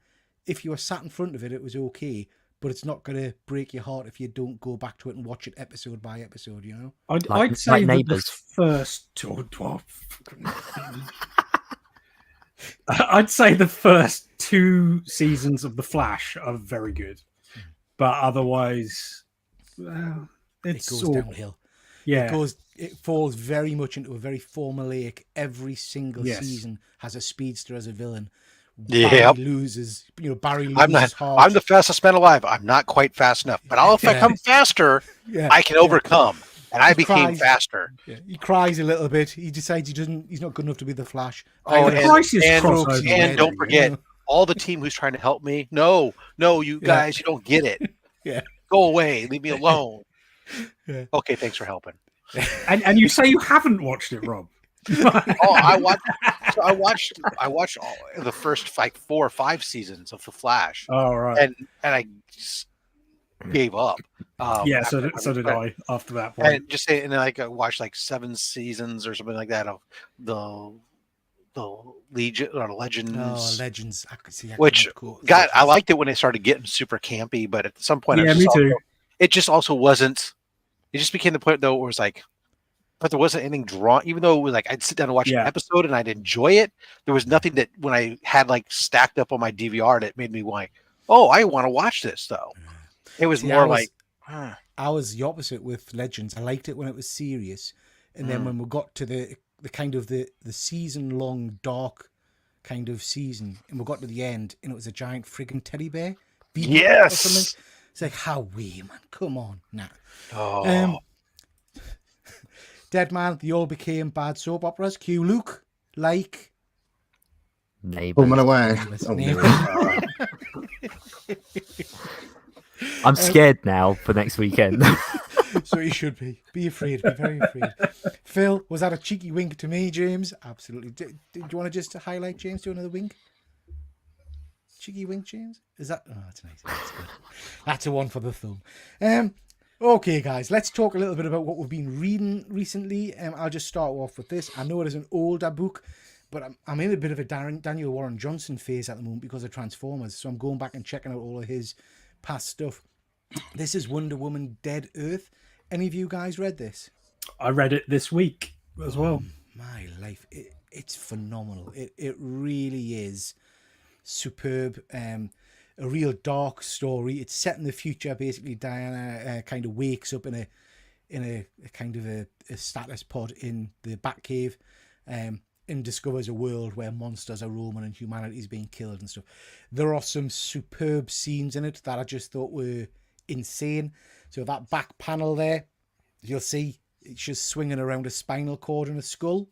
if you were sat in front of it, it was okay. But it's not going to break your heart if you don't go back to it and watch it episode by episode. You know,
I'd say
like
that the
Neighbours.
first. I'd say the first 2 seasons of The Flash are very good, but otherwise,
it goes downhill.
Yeah,
It falls very much into a very formulaic. Every single
Yes.
season has a speedster as a villain.
Yep.
Barry loses. You know, Barry loses heart.
I'm the fastest man alive. I'm not quite fast enough, but if I come faster, I can overcome. And I became faster.
Yeah, he cries a little bit. He decides he's not good enough to be the Flash.
Oh,
crossover.
And don't forget, all the team who's trying to help me. No, you guys, you don't get it.
Yeah.
Go away. Leave me alone.
Yeah.
Okay, thanks for helping.
And you say you haven't watched it, Rob?
I watched all the first 4 or 5 seasons of The Flash.
Oh, right.
And I just gave up.
So did I after that point.
And just saying, and I watched like 7 seasons or something like that of the Legion or Legends.
Oh, Legends! I could see.
I liked it when it started getting super campy, but at some point,
me too.
It just also wasn't. It just became the point though, where it was like, but there wasn't anything drawn. Even though it was like I'd sit down and watch an episode and I'd enjoy it, there was nothing that when I had like stacked up on my DVR that made me like, oh, I want to watch this though. It was more like.
I was the opposite with Legends. I liked it when it was serious, and then when we got to the kind of the season long dark kind of season, and we got to the end, and it was a giant friggin' teddy bear.
Yes.
Or something. It's like, how we, man? Come on, nah.
Oh.
Dead Man. They all became bad soap operas. Cue Luke, like
Neighbours.
Home and away.
I'm scared now for next weekend.
So you should be. Be afraid. Be very afraid. Phil, was that a cheeky wink to me, James? Absolutely. Do you want to just highlight James? Do another wink? Cheeky wink, James? Is that? Oh, that's nice. That's good. That's a one for the thumb. Okay, guys, let's talk a little bit about what we've been reading recently. I'll just start off with this. I know it is an older book, but I'm in a bit of a Daniel Warren Johnson phase at the moment because of Transformers. So I'm going back and checking out all of his past stuff. This is Wonder Woman Dead Earth. Any of you guys read this?
I read it this week as well.
My life, it's phenomenal. It really is superb. A real dark story. It's set in the future. Basically, Diana kind of wakes up in a kind of a status pod in the Batcave, and discovers a world where monsters are roaming and humanity is being killed and stuff. There are some superb scenes in it that I just thought were insane. So that back panel there, you'll see it's just swinging around a spinal cord and a skull,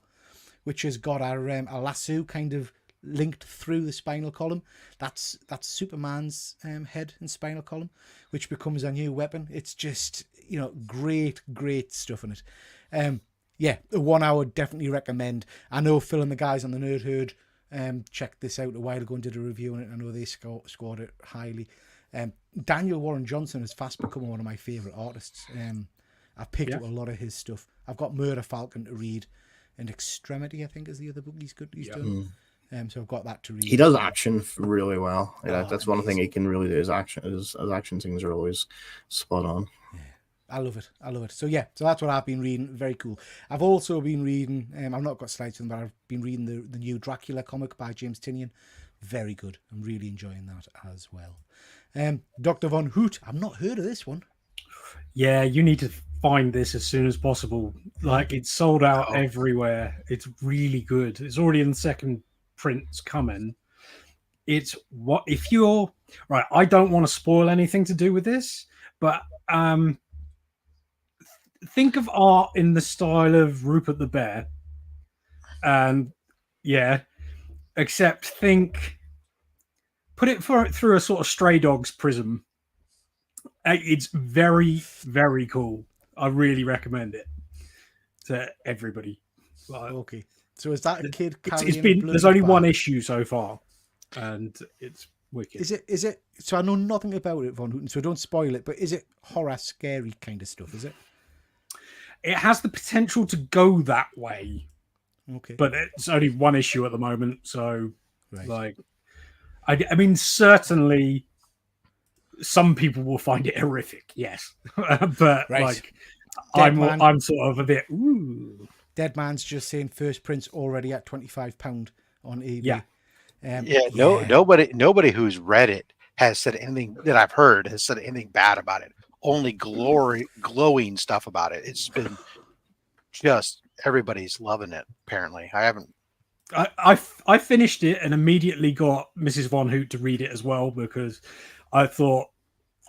which has got a lasso kind of linked through the spinal column. That's Superman's head and spinal column, which becomes a new weapon. It's just, great stuff in it. Yeah, one I would definitely recommend. I know Phil and the guys on the Nerd Herd checked this out a while ago and did a review on it. I know they scored it highly. Daniel Warren Johnson has fast become one of my favourite artists. I've picked up a lot of his stuff. I've got Murder Falcon to read, and Extremity, I think, is the other book he's done. So I've got that to read.
He does action really well. That's one thing he can really do. His action scenes are always spot on.
Yeah. I love it. So that's what I've been reading. Very cool. I've also been reading, I've not got slides on them, but I've been reading the new Dracula comic by James Tynion. Very good. I'm really enjoying that as well. Dr. Von Hoot. I've not heard of this one.
Yeah, you need to find this as soon as possible. Like, it's sold out everywhere. It's really good. It's already in the second print's coming. It's what if you're right. I don't want to spoil anything to do with this, but think of art in the style of Rupert the Bear, and except put it through a sort of Stray Dogs prism. It's very, very cool. I really recommend it to everybody.
Okay. So is that a kid
there's only one issue so far, and it's wicked.
Is it? So I know nothing about it, Von Houten, so don't spoil it. But is it horror, scary kind of stuff? Is it?
it has the potential to go that way,
Okay.
but it's only one issue at the moment. So,
Right.
like, I mean, certainly some people will find it horrific, yes, but
Right.
like,
Dead Man.
I'm sort of a bit. Ooh.
Dead Man's just saying first print's already at £25 on eBay.
Yeah.
Nobody who's read it has said anything that I've heard has said anything bad about it. Only glowing stuff about it. It's been just everybody's loving it. Apparently, I haven't.
I finished it and immediately got Mrs. Von Hoot to read it as well, because I thought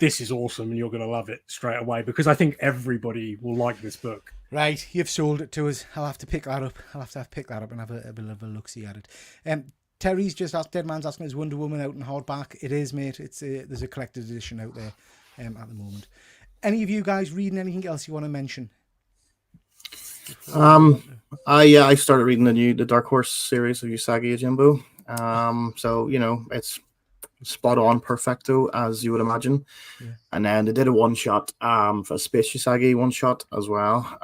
this is awesome and you're going to love it straight away, because I think everybody will like this book.
Right, you've sold it to us. I'll have to pick that up. I'll have to pick that up and have a bit of a look-see at it. Terry's just asked, Dead Man's asking, is Wonder Woman out in hardback? It is, mate. There's a collector's edition out there at the moment. Any of you guys reading anything else you want to mention?
I started reading the Dark Horse series of Usagi Yojimbo. So it's spot on, perfecto, as you would imagine.
Yeah.
And then they did a one shot, for a Space Usagi one shot as well.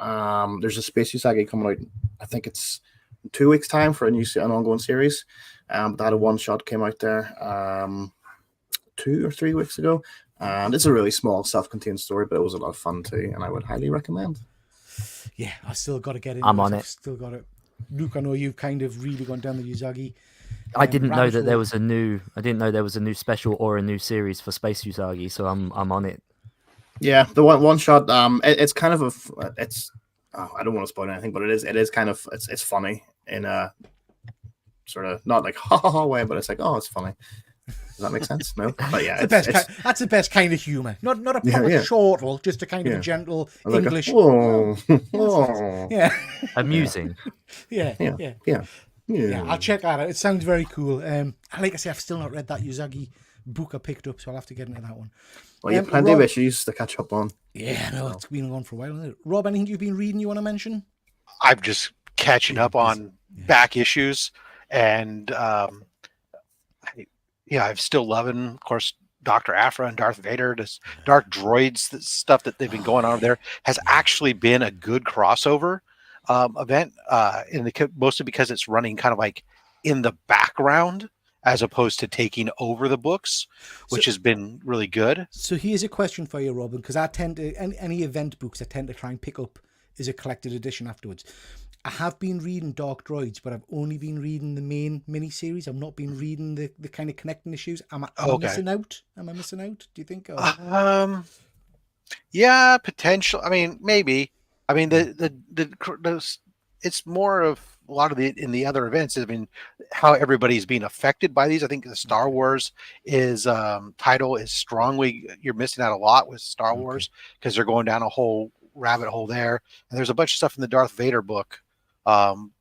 There's a Space Usagi coming out. I think it's in 2 weeks' time for an ongoing series. But that a one shot came out there 2 or 3 weeks ago. And it's a really small, self-contained story, but it was a lot of fun too, and I would highly recommend.
Yeah, I still got to get into
I'm
it.
on
I've
it.
still got it. Luke, I know you've kind of really gone down the Usagi.
I didn't know
rabbit
that there
hole.
was a new. I didn't know there was a new special or a new series for Space Usagi, so I'm on it.
Yeah, the one shot. It's kind of it's. Oh, I don't want to spoil anything, but it is kind of it's funny in a sort of not like ha ha ha way, but it's like, oh, it's funny. Does that make sense? No, but yeah,
that's the best kind of humour. Not a proper chortle, just a kind of a gentle
like
English.
Yeah.
Amusing.
Yeah. I'll check that out. It sounds very cool. Like I say, I've still not read that Usagi book I picked up, so I'll have to get into that one.
Well, you have plenty of issues to catch up on.
Yeah, no, it's been on for a while, hasn't it? Rob, anything you've been reading you want to mention?
I'm just catching up on back issues, and I'm still loving, of course, Dr. Aphra and Darth Vader. This Dark Droids, this stuff that they've been going on over there has actually been a good crossover event, mostly because it's running kind of like in the background as opposed to taking over the books, which has been really good.
So here's a question for you, Robin, because I tend to, any event books I tend to try and pick up as a collected edition afterwards. I have been reading Dark Droids, but I've only been reading the main miniseries. I've not been reading the kind of connecting issues. Am I missing out? Am I missing out? Do you think?
Yeah, potential. I mean, maybe. I mean, it's more of a lot of in the other events. I mean, how everybody's being affected by these. I think the Star Wars title is strongly. You're missing out a lot with Star Wars because they're going down a whole rabbit hole there, and there's a bunch of stuff in the Darth Vader book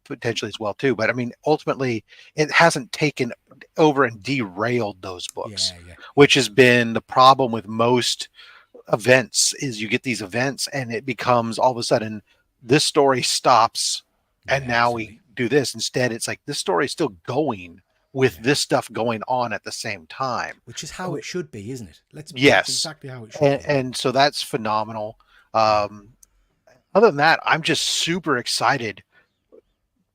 potentially as well too. But I mean, ultimately, it hasn't taken over and derailed those books, which has been the problem with most events. Is you get these events and it becomes all of a sudden this story stops, and now we do this instead. It's like this story is still going with this stuff going on at the same time,
which is how it should be, isn't it? That's exactly how it should be.
And so that's phenomenal. Other than that, I'm just super excited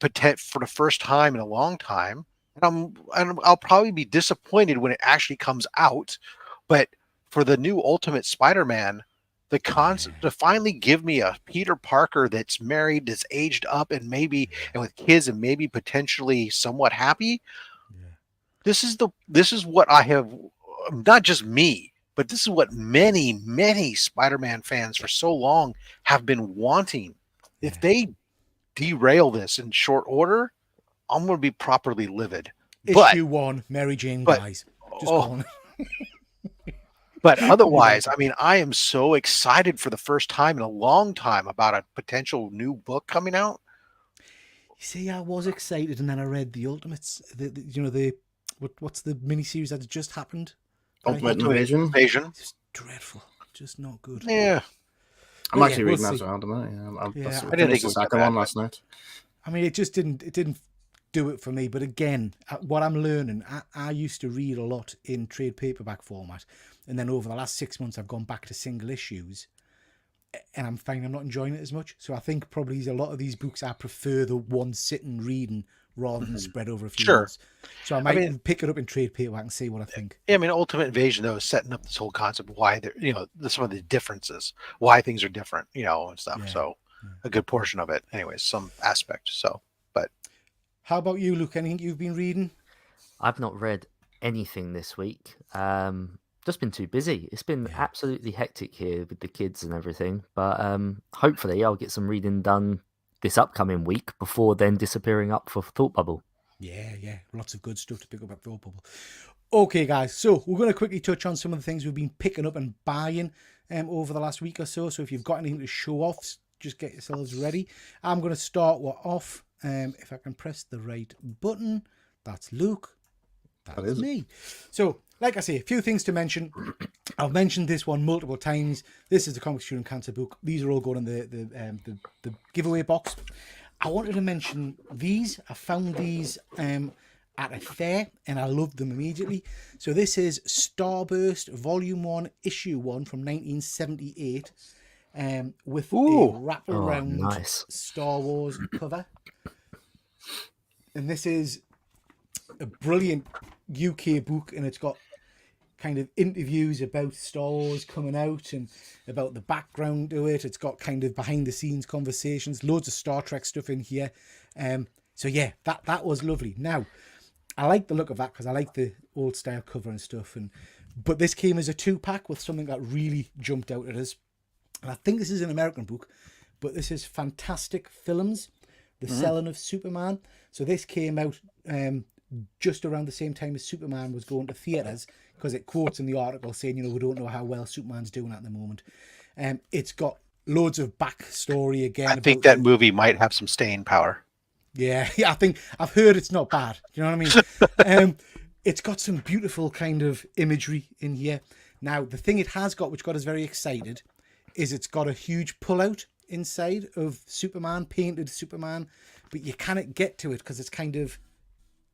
for the first time in a long time, and I'll probably be disappointed when it actually comes out. But for the new Ultimate Spider-Man, the concept to finally give me a Peter Parker that's married, that's aged up, and with kids, and maybe potentially somewhat happy. This is what I have, not just me, but this is what many Spider-Man fans for so long have been wanting. If they derail this in short order, I'm going to be properly livid.
Issue 1, Mary Jane dies. Just go on.
But otherwise, I mean, I am so excited for the first time in a long time about a potential new book coming out.
You see, I was excited, and then I read the Ultimates. What's the miniseries that had just happened?
Ultimate Invasion.
Just dreadful. Just not good.
Yeah.
I'm actually reading that as well, I didn't think it was the second one last night.
I mean, it didn't do it for me. But again, what I'm learning, I used to read a lot in trade paperback format, and then over the last 6 months, I've gone back to single issues. and I'm finding I'm not enjoying it as much. So I think probably a lot of these books I prefer the one sitting reading rather than spread over a few months. So I might pick it up in trade paperback and see what I think.
Yeah, I mean, Ultimate Invasion though is setting up this whole concept of why some of the differences, why things are different, and stuff.
Yeah.
So a good portion of it, anyways, some aspect. So, but
how about you, Luke? Anything you've been reading?
I've not read anything this week. Just been too busy. It's been absolutely hectic here with the kids and everything. But hopefully I'll get some reading done this upcoming week before then disappearing up for Thought Bubble.
Yeah. Lots of good stuff to pick up at Thought Bubble. Okay, guys. So we're going to quickly touch on some of the things we've been picking up and buying over the last week or so. So if you've got anything to show off, just get yourselves ready. I'm going to start off. If I can press the right button. That's Luke. That's me. So, like I say, a few things to mention. I've mentioned this one multiple times. This is the Comics Curing Cancer book. These are all going in the giveaway box. I wanted to mention these. I found these at a fair and I loved them immediately. So this is Starburst Volume 1, Issue 1 from 1978 with a wraparound Star Wars cover. And this is a brilliant UK book, and it's got kind of interviews about Star Wars coming out and about the background to it. It's got kind of behind the scenes conversations, loads of Star Trek stuff in here. So yeah, that was lovely. Now, I like the look of that because I like the old style cover and stuff. But this came as a 2-pack with something that really jumped out at us. And I think this is an American book, but this is Fantastic Films, The Selling of Superman. So this came out just around the same time as Superman was going to theatres, because it quotes in the article saying, we don't know how well Superman's doing at the moment. It's got loads of backstory again.
I think that movie might have some staying power.
Yeah, I think I've heard it's not bad. Do you know what I mean? It's got some beautiful kind of imagery in here. Now, the thing it has got, which got us very excited, is it's got a huge pullout inside of Superman, painted Superman, but you cannot get to it because it's kind of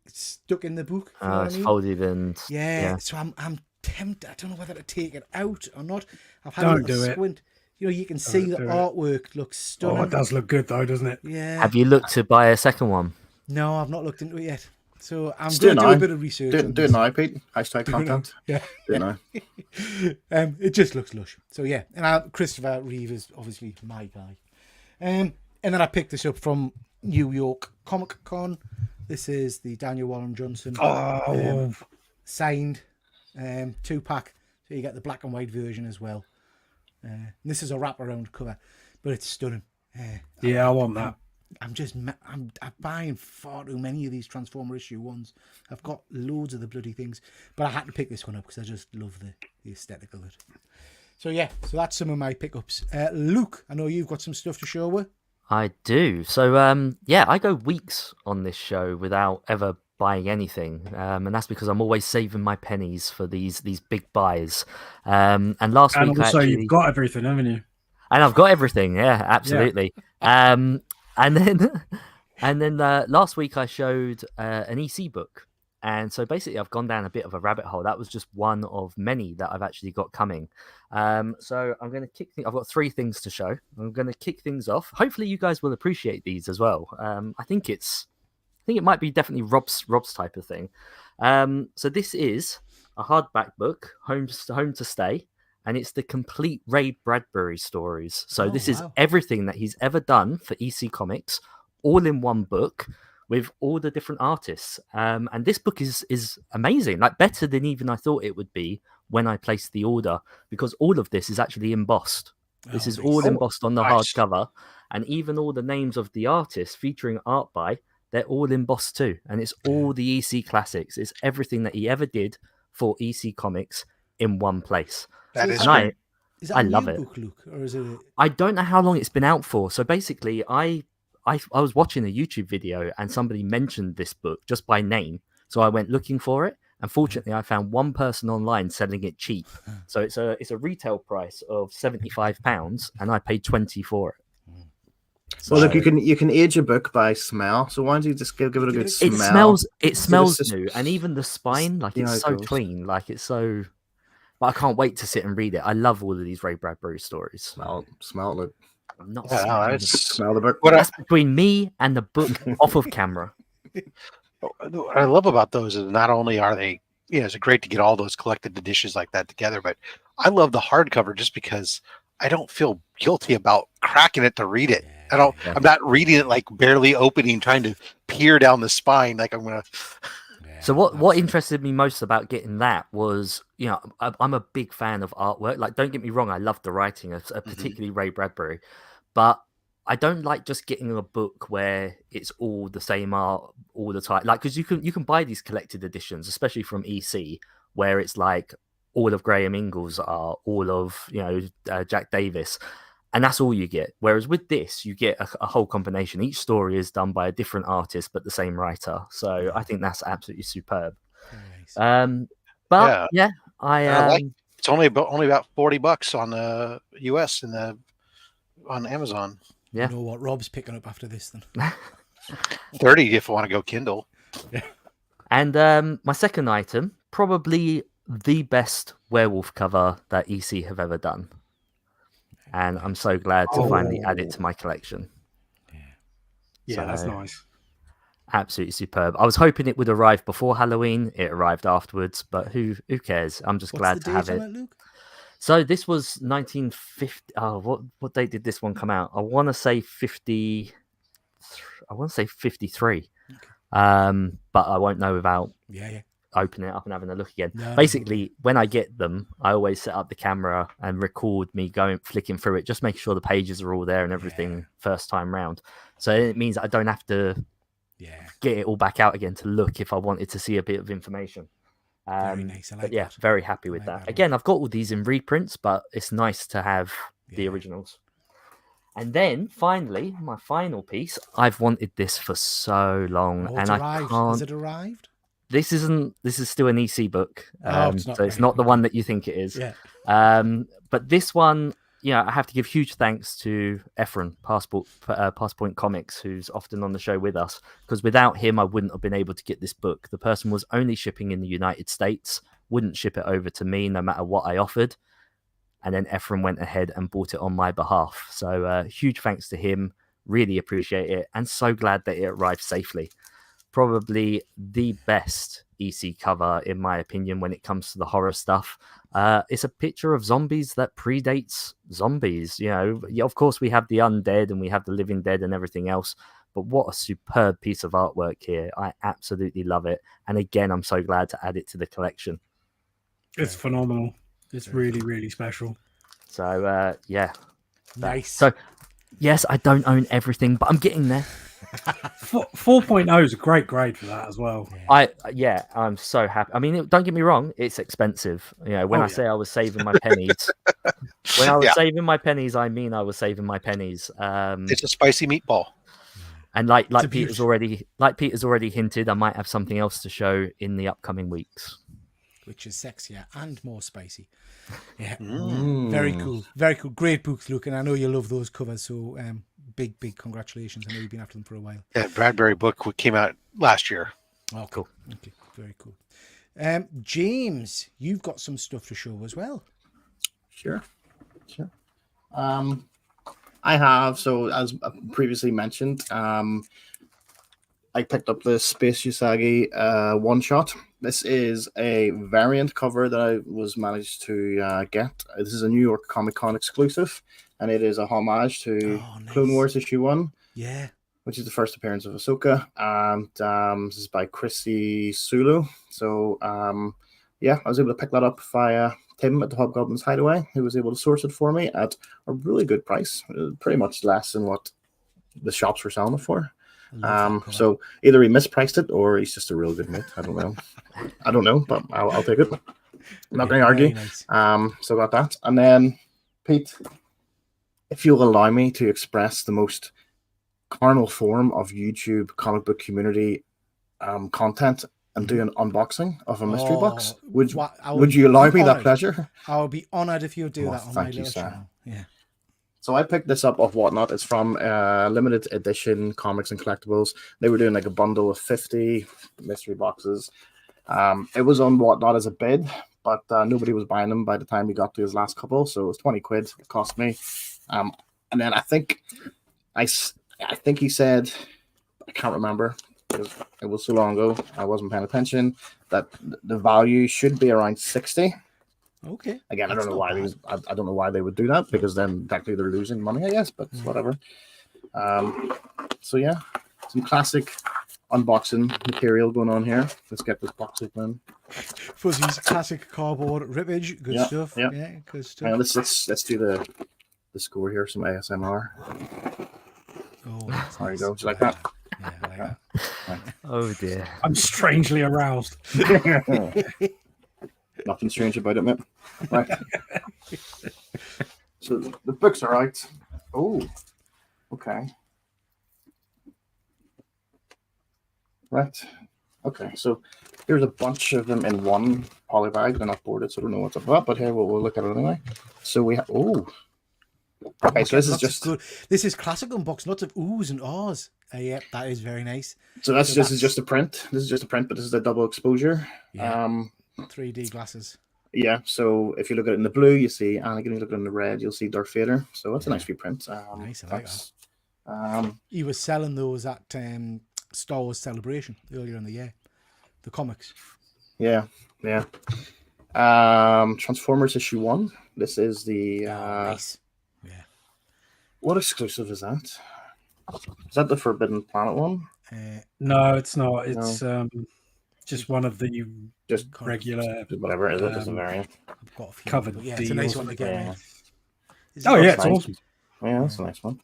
stuck in the book. You know what I mean?
Folded and
so I'm tempted. I don't know whether to take it out or not. I've had a little squint. You can see the artwork looks stunning.
Oh, it does look good though, doesn't it?
Yeah.
Have you looked to buy a second one?
No, I've not looked into it yet. So I'm going to do a bit of research.
Do it now, Pete. #content.
Yeah.
Do it now.
It just looks lush. So yeah, and Christopher Reeve is obviously my guy. And then I picked this up from New York Comic Con. This is the Daniel Warren Johnson signed 2-pack. So you get the black and white version as well. This is a wraparound cover, but it's stunning.
I want that.
I'm buying far too many of these Transformer issue ones. I've got loads of the bloody things, but I had to pick this one up because I just love the aesthetic of it. So yeah, so that's some of my pickups. Luke, I know you've got some stuff to show with.
I do. So I go weeks on this show without ever buying anything, and that's because I'm always saving my pennies for these big buys. And last week,
also you've got everything, haven't you?
And I've got everything. Yeah, absolutely. Yeah. And then last week I showed an EC book. And so basically I've gone down a bit of a rabbit hole. That was just one of many that I've actually got coming. So I'm going to I've got 3 things to show. I'm going to kick things off. Hopefully you guys will appreciate these as well. I think it might be definitely Rob's type of thing. So this is a hardback book, Home to Stay. And it's the complete Ray Bradbury stories. So this is everything that he's ever done for EC Comics, all in one book with all the different artists. And this book is amazing, like better than even I thought it would be when I placed the order, because all of this is actually embossed. This is all embossed on the hardcover. And even all the names of the artists featuring art by, they're all embossed too. And it's all the EC classics. It's everything that he ever did for EC Comics in one place.
That is
that
I love it.
Book, Luke, or is it?
I don't know how long it's been out for. So basically, I was watching a YouTube video and somebody mentioned this book just by name. So I went looking for it. And fortunately, I found one person online selling it cheap. So it's a retail price of £75, and I paid 20 for it.
So, well, look, you can age a book by smell. So why don't you just give it a good smell?
It smells new, and even the spine, like it's so clean, like it's so. but I can't wait to sit and read it. I love all of these Ray Bradbury stories.
Smell it.
I'm not
Yeah, no,
Smell the book.
That's between me and the book off of camera.
What I love about those is not only are they, it's great to get all those collected editions like that together, but I love the hardcover just because I don't feel guilty about cracking it to read it. I'm not reading it like barely opening, trying to peer down the spine like I'm gonna.
So what interested me most about getting that was, I'm a big fan of artwork. Like, don't get me wrong, I love the writing, particularly Ray Bradbury, but I don't like just getting a book where it's all the same art all the time. Like, because you can buy these collected editions, especially from EC, where it's like all of Graham Ingalls are, all of Jack Davis, and that's all you get. Whereas with this, you get a whole combination. Each story is done by a different artist, but the same writer. So I think that's absolutely superb.
Nice.
But
it's only about $40 on the US on Amazon.
Yeah.
You know what Rob's picking up after this then?
30 if you want to go Kindle.
Yeah.
And my second item, probably the best werewolf cover that EC have ever done. And I'm so glad to finally add it to my collection.
Yeah, that's nice.
Absolutely superb. I was hoping it would arrive before Halloween. It arrived afterwards, but who cares? I'm just glad to have it.
Luke?
So this was 1950. Oh, what date did this one come out? I want to say 50. I want to say 53. Okay. But I won't know without opening it up and having a look again. No, basically, when I get them, I always set up the camera and record me flicking through it, just making sure the pages are all there and everything first time round. So it means I don't have to get it all back out again to look if I wanted to see a bit of information.
Very nice.
Very happy with that. Again, I've got all these in reprints, but it's nice to have the originals. And then finally, my final piece. I've wanted this for so long, and I can't.
Has it arrived?
This is still an EC book, it's not the one that you think it is.
Yeah.
But this one, I have to give huge thanks to Efren, Passport Comics, who's often on the show with us, because without him, I wouldn't have been able to get this book. The person was only shipping in the United States, wouldn't ship it over to me no matter what I offered. And then Efren went ahead and bought it on my behalf. So huge thanks to him. Really appreciate it. And so glad that it arrived safely. Probably the best EC cover, in my opinion, when it comes to the horror stuff. It's a picture of zombies that predates zombies. Of course, we have the undead and we have the living dead and everything else. But what a superb piece of artwork here. I absolutely love it. And again, I'm so glad to add it to the collection.
It's phenomenal. It's really, really special.
So,
Nice.
So, yes, I don't own everything, but I'm getting there.
4.0 is a great grade for that as well.
I'm so happy. I mean, don't get me wrong, it's expensive. When I say I was saving my pennies, when I was saving my pennies, I mean I was saving my pennies.
It's a spicy meatball.
And like Peter's already hinted, I might have something else to show in the upcoming weeks,
which is sexier and more spicy. Yeah, very cool, very cool. Great books, Luke, and I know you love those covers. So big congratulations. I know you've been after them for a while.
Yeah, Bradbury book came out last year.
Oh, cool. Okay, very cool. James, you've got some stuff to show as well.
Sure. I have, so as previously mentioned, I picked up the Space Usagi one shot. This is a variant cover that I was managed to get. This is a New York Comic Con exclusive, and it is a homage to Clone Wars issue 1.
Yeah.
Which is the first appearance of Ahsoka. And this is by Chrissy Sulu. So, I was able to pick that up via Tim at the Hobgoblin's Hideaway, who was able to source it for me at a really good price, pretty much less than what the shops were selling it for. So either he mispriced it or he's just a real good mate. I don't know, but I'll take it. I'm not going to argue.
Nice.
So got that. And then, Pete, if you'll allow me to express the most carnal form of YouTube comic book community content and do an unboxing of a mystery box, would you allow me that pleasure?
I would be honored if you would do that on my
thank you,
little
sir.
channel. Yeah.
So I picked this up off Whatnot. It's from limited edition comics and collectibles. They were doing like a bundle of 50 mystery boxes. It was on Whatnot as a bid, but nobody was buying them by the time he got to his last couple. So it was 20 quid. It cost me. And then I think he said, I can't remember because it was so long ago. I wasn't paying attention. That the value should be around 60.
Okay.
Again, I
That's
don't know
not
why
bad.
I don't know why they would do that, because then technically they're losing money, I guess. But whatever. So yeah, some classic unboxing material going on here. Let's get this box open.
Fuzzy's classic cardboard rippage. Good stuff.
Yeah.
Yeah, good stuff.
Let's do the score here. Some ASMR.
Oh,
There you go. Do you like that?
Yeah, I like that.
Oh dear.
I'm strangely aroused.
Nothing strange about it, mate. Right. So the books are out. Oh, okay. Right. Okay. So here's a bunch of them in one poly bag. They're not boarded, so I don't know what's up with that. But here we'll look at it anyway. So we have. Oh. Okay. So this is
Lots of
just.
good. This is classic unbox. Lots of oohs and ahs. Yeah, that is very nice.
So this is just a print. This is just a print, but this is a double exposure.
Yeah. 3D glasses.
Yeah, so if you look at it in the blue, you see Anakin. If you look at it in the red, you'll see Darth Vader. So that's a nice reprint.
Nice, I like that. He was selling those at Star Wars Celebration earlier in the year. The comics.
Yeah. Transformers issue 1. This is the.
Nice. Yeah.
What exclusive is that? Is that the Forbidden Planet one?
No, it's not. It's just one of the
Just
regular
whatever it is. It's a variant.
I've got a few.
covered.
But yeah, it's a nice one to get.
Yeah.
Mate.
Oh yeah,
That's
it's
nice.
awesome.
Yeah, that's a nice one.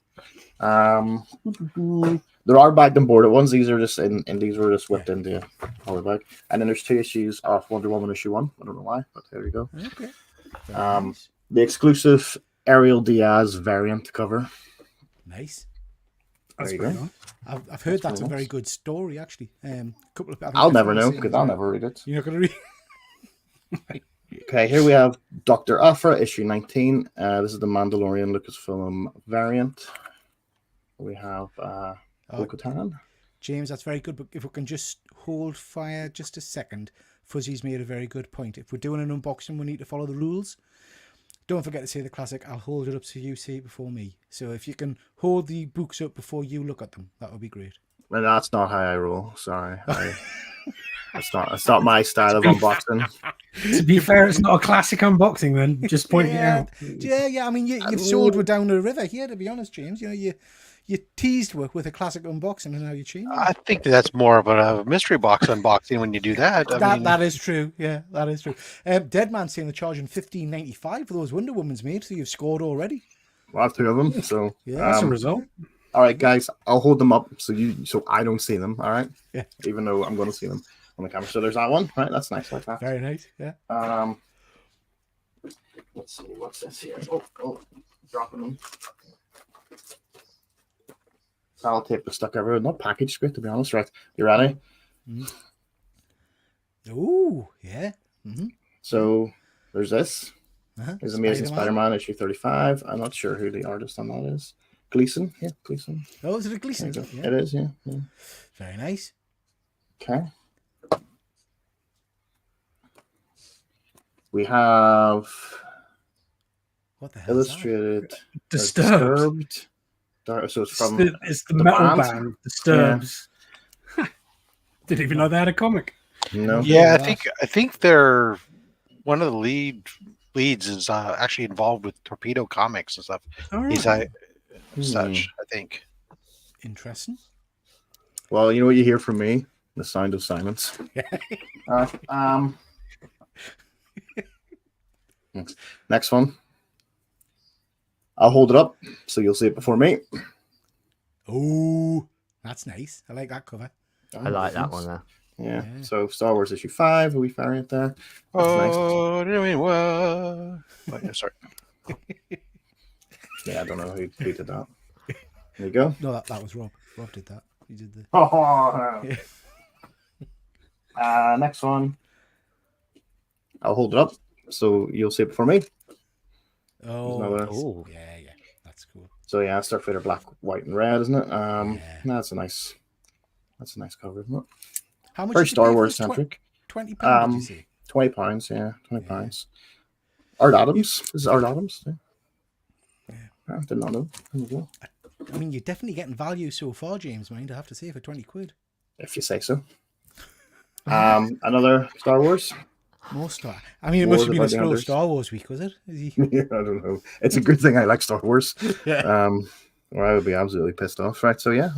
There are bagged and boarded ones. These are just these were just whipped into a poly bag. And then there's 2 issues of Wonder Woman issue 1. I don't know why, but there you go.
Okay.
Nice. The exclusive Ariel Diaz variant cover.
Nice.
That's
There you
pretty
go.
nice.
I've heard that's a
very
very
nice.
good story, actually. Couple of.
I'll never know because I'll never read it.
You're not going to read.
Okay, here we have Dr. Aphra, issue 19. This is the Mandalorian Lucasfilm variant. We have Bo-Katan.
James, that's very good. But if we can just hold fire just a second, Fuzzy's made a very good point. If we're doing an unboxing, we need to follow the rules. Don't forget to say the classic, I'll hold it up so you see it before me. So if you can hold the books up before you look at them, that would be great.
Well, that's not how I roll. Sorry. That's not my style of unboxing.
To be fair, it's not a classic unboxing then. Just pointing it out.
Yeah. I mean, you've sold we're down the river here, to be honest, James. You know, you teased with a classic unboxing, and now you change.
I think that's more of a mystery box unboxing when you do that.
That is true. Yeah, that is true. Dead Man saying they're charging $15.95 for those Wonder Woman's made, so you've scored already.
Well, I have 2 of them, so
Yeah,
That's a result.
all right, guys, I'll hold them up so I don't see them. All right.
Yeah.
Even though I'm going to see them on the camera. So there's that one. Right. That's nice. Like that.
Very nice. Yeah.
Let's see what's this here. Oh, dropping them. Sellotape is stuck everywhere. Not packaged great, to be honest. Right. You ready?
Ooh, yeah. Mm-hmm.
So there's this. There's Amazing
Spider-Man.
Spider-Man issue 35. I'm not sure who the artist on that is. Gleason. Yeah, Gleason.
Oh, is it a Gleason?
There you go.
Yeah.
It is, yeah.
Very nice.
Okay. We have
What the hell?
illustrated
Disturbed.
So it's from
It's the metal
band?
band, Disturbs. Didn't even know they had a comic.
no.
Yeah, I think they're one of the leads is actually involved with Torpedo Comics and stuff.
All right.
He's such, I think.
Interesting.
Well, you know what you hear from me? The sound of silence. Next one. I'll hold it up so you'll see it before me.
Oh, that's nice. I like that cover.
I like that one there.
Yeah.
Yeah.
So Star Wars issue 5, a wee variant there. That's
Oh, doing what? Oh, yeah, sorry.
Yeah, I don't know who did that. There you go.
No, that was Rob. Rob did that. He did the.
Oh,
Yeah.
next one. I'll hold it up so you'll see it before me.
Oh,
another-
nice.
Oh.
Yeah, that's cool.
So yeah, Starfighter black, white, and red, isn't it?
Yeah.
That's a nice cover, isn't it?
How much?
Very
did you
Star
pay for
Wars
this?
centric.
£20, did you say?
£20, yeah, £20. Art Adams. This is Art Adams. Yeah. I did not know. There you go.
I mean, you're definitely getting value so far, James, mind, I have to say, for 20 quid.
If you say so. Another Star Wars.
More Star. I mean, it
Wars
must have been a
of
slow
Outlanders.
Star Wars week, was it?
Yeah, I don't know. It's a good thing I like Star Wars.
Yeah.
Or I would be absolutely pissed off. Right, so yeah,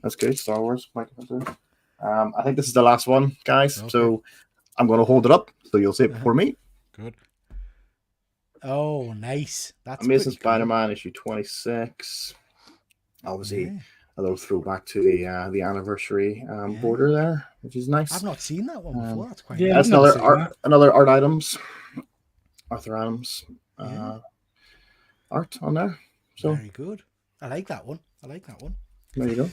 that's good. Star Wars. I think this is the last one, guys.
Okay.
So I'm going to hold it up so you'll see it before me.
Good. Oh, nice. That's
Amazing
pretty cool.
Spider-Man issue 26. Obviously,
Yeah.
a little throwback to the anniversary border there, which is nice.
I've not seen that one before. That's quite
yeah,
nice.
That's
I've never seen
another art items. Arthur Adams
Yeah.
art on there. So
Very good. I like that one.
there you go.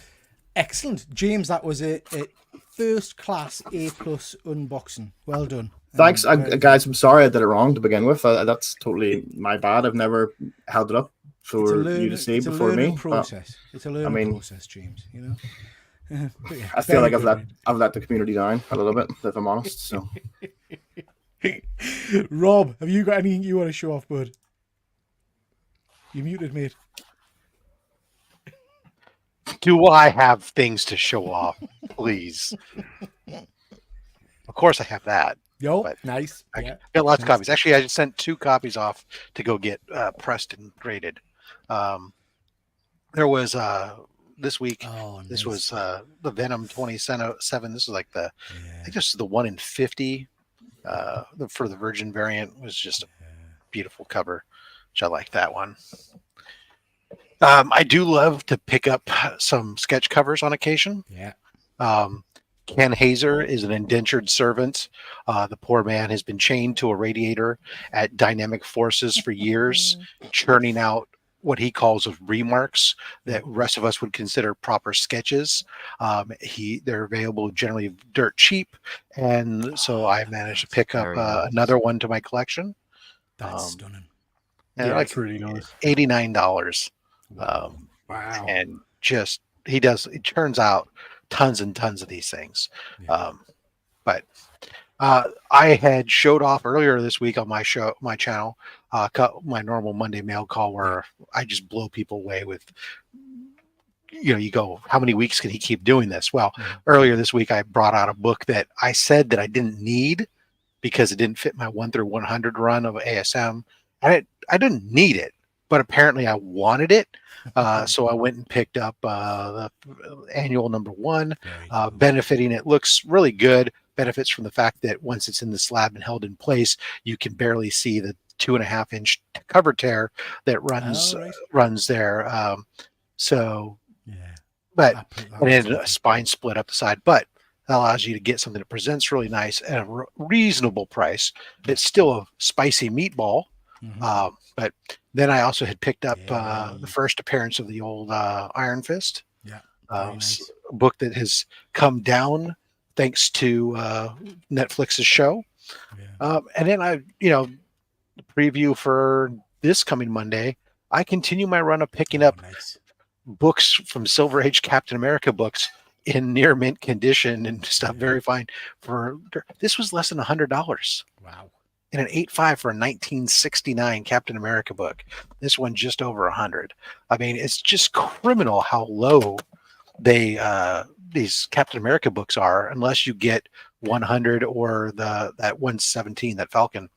Excellent. James, that was a first class A+ unboxing. Well done.
Thanks,
Very
guys. I'm sorry I did it wrong to begin with. That's totally my bad. I've never held it up for you to see before me.
Process. It's a learning
mean-
process, James. You know. But yeah,
I feel
very
like
good,
I've let the community down a little bit, if I'm honest. So
mate. Rob, have you got anything you want to show off, bud? You muted, mate.
Do I have things to show off? Please. Of course I have that.
Yo,
But
nice.
I
Yeah.
got lots of
Nice.
copies. Actually, I just sent 2 copies off to go get pressed and graded. There was this week.
Oh, nice.
This was the Venom 27. This is like I
Yeah.
think this is the 1 in 50. For the Virgin variant was just a beautiful cover, which I like that one. I do love to pick up some sketch covers on occasion.
Yeah.
Ken Hazer is an indentured servant. The poor man has been chained to a radiator at Dynamic Forces for years, churning out what he calls of remarks that rest of us would consider proper sketches. They're available generally dirt cheap, and so I managed to pick up
very nice.
another one to my collection.
That's stunning.
And
Yeah,
like
it's really nice.
$89.
Wow.
And just he turns out tons and tons of these things.
Yeah.
But I had showed off earlier this week on my channel, my normal Monday mail call where I just blow people away with, you go, how many weeks can he keep doing this? Well, earlier this week, I brought out a book that I said that I didn't need because it didn't fit my 1 through 100 run of ASM. I didn't need it, but apparently I wanted it. So I went and picked up the annual number 1,
Very cool.
benefiting. It looks really good. Benefits from the fact that once it's in the slab and held in place, you can barely see the 2.5-inch cover tear that runs
Oh, right.
runs there. So,
Yeah.
but
That
and
was
then a
awesome.
spine split up the side, but that allows you to get something that presents really nice at a reasonable price. It's still a spicy meatball.
Mhm.
But then I also had picked up
Yeah.
the first appearance of the old Iron Fist.
Yeah. Very nice.
A book that has come down thanks to Netflix's show.
Yeah.
And then the preview for this coming Monday, I continue my run of picking up
Nice.
books from Silver Age Captain America books in near mint condition and stuff. Very fine. This was less than $100
Wow.
in an 8.5 for a 1969 Captain America book. This one just over 100. I mean, it's just criminal how low these Captain America books are, unless you get 100 or that 117, that Falcon.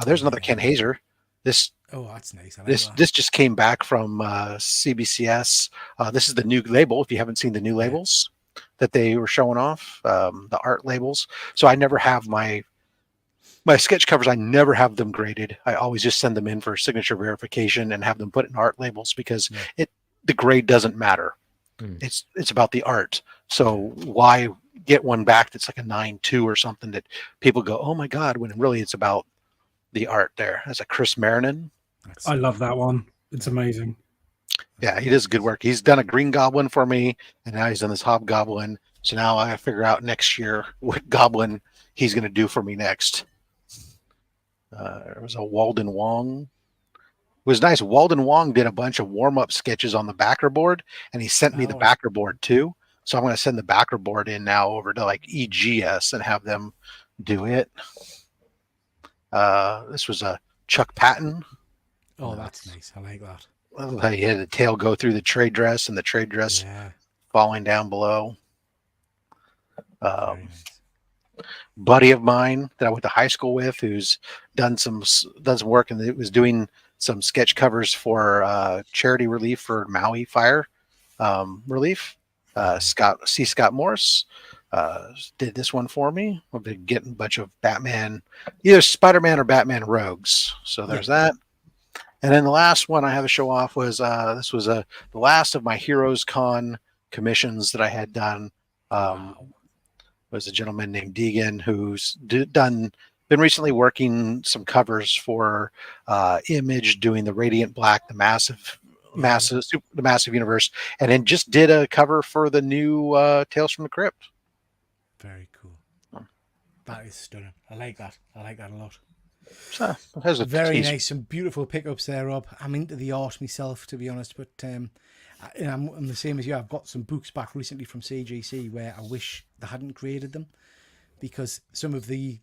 There's another Ken Hazer. This
Oh, that's nice. I like
this
that.
this just came back from CBCS. This is the new label. If you haven't seen the new labels that they were showing off, the art labels. So I never have my sketch covers. I never have them graded. I always just send them in for signature verification and have them put in art labels because the grade doesn't matter. It's about the art. So why get one back that's like a 9.2 or something that people go, oh my God, when really it's about the art there. That's a Chris Marinan.
I love that one. It's amazing.
Yeah, he does good work. He's done a Green Goblin for me, and now he's done this Hobgoblin. So now I gotta figure out next year what Goblin he's going to do for me next. There was a Walden Wong. It was nice. Walden Wong did a bunch of warm-up sketches on the backer board, and he sent me the backer board too. So I'm going to send the backer board in now over to like EGS and have them do it. This was a Chuck Patton.
Oh, that's nice. I like that.
He had the tail go through the trade dress and the trade dress falling down below.
Very nice.
Buddy of mine that I went to high school with, who's done some work and was doing some sketch covers for charity relief for Maui fire relief. Scott Morris did this one for me. I've been getting a bunch of Batman, either Spider-Man or Batman rogues. So there's that. And then the last one I have to show off was this was the last of my Heroes Con commissions that I had done. Was a gentleman named Deegan who's been recently working some covers for Image, doing the Radiant Black, the massive universe, and then just did a cover for the new Tales from the Crypt.
Very cool. That is stunning. I like that. I like that a lot.
So,
very nice. Some beautiful pickups there, Rob. I'm into the art myself, to be honest, but I'm the same as you. I've got some books back recently from CGC where I wish they hadn't graded them, because some of the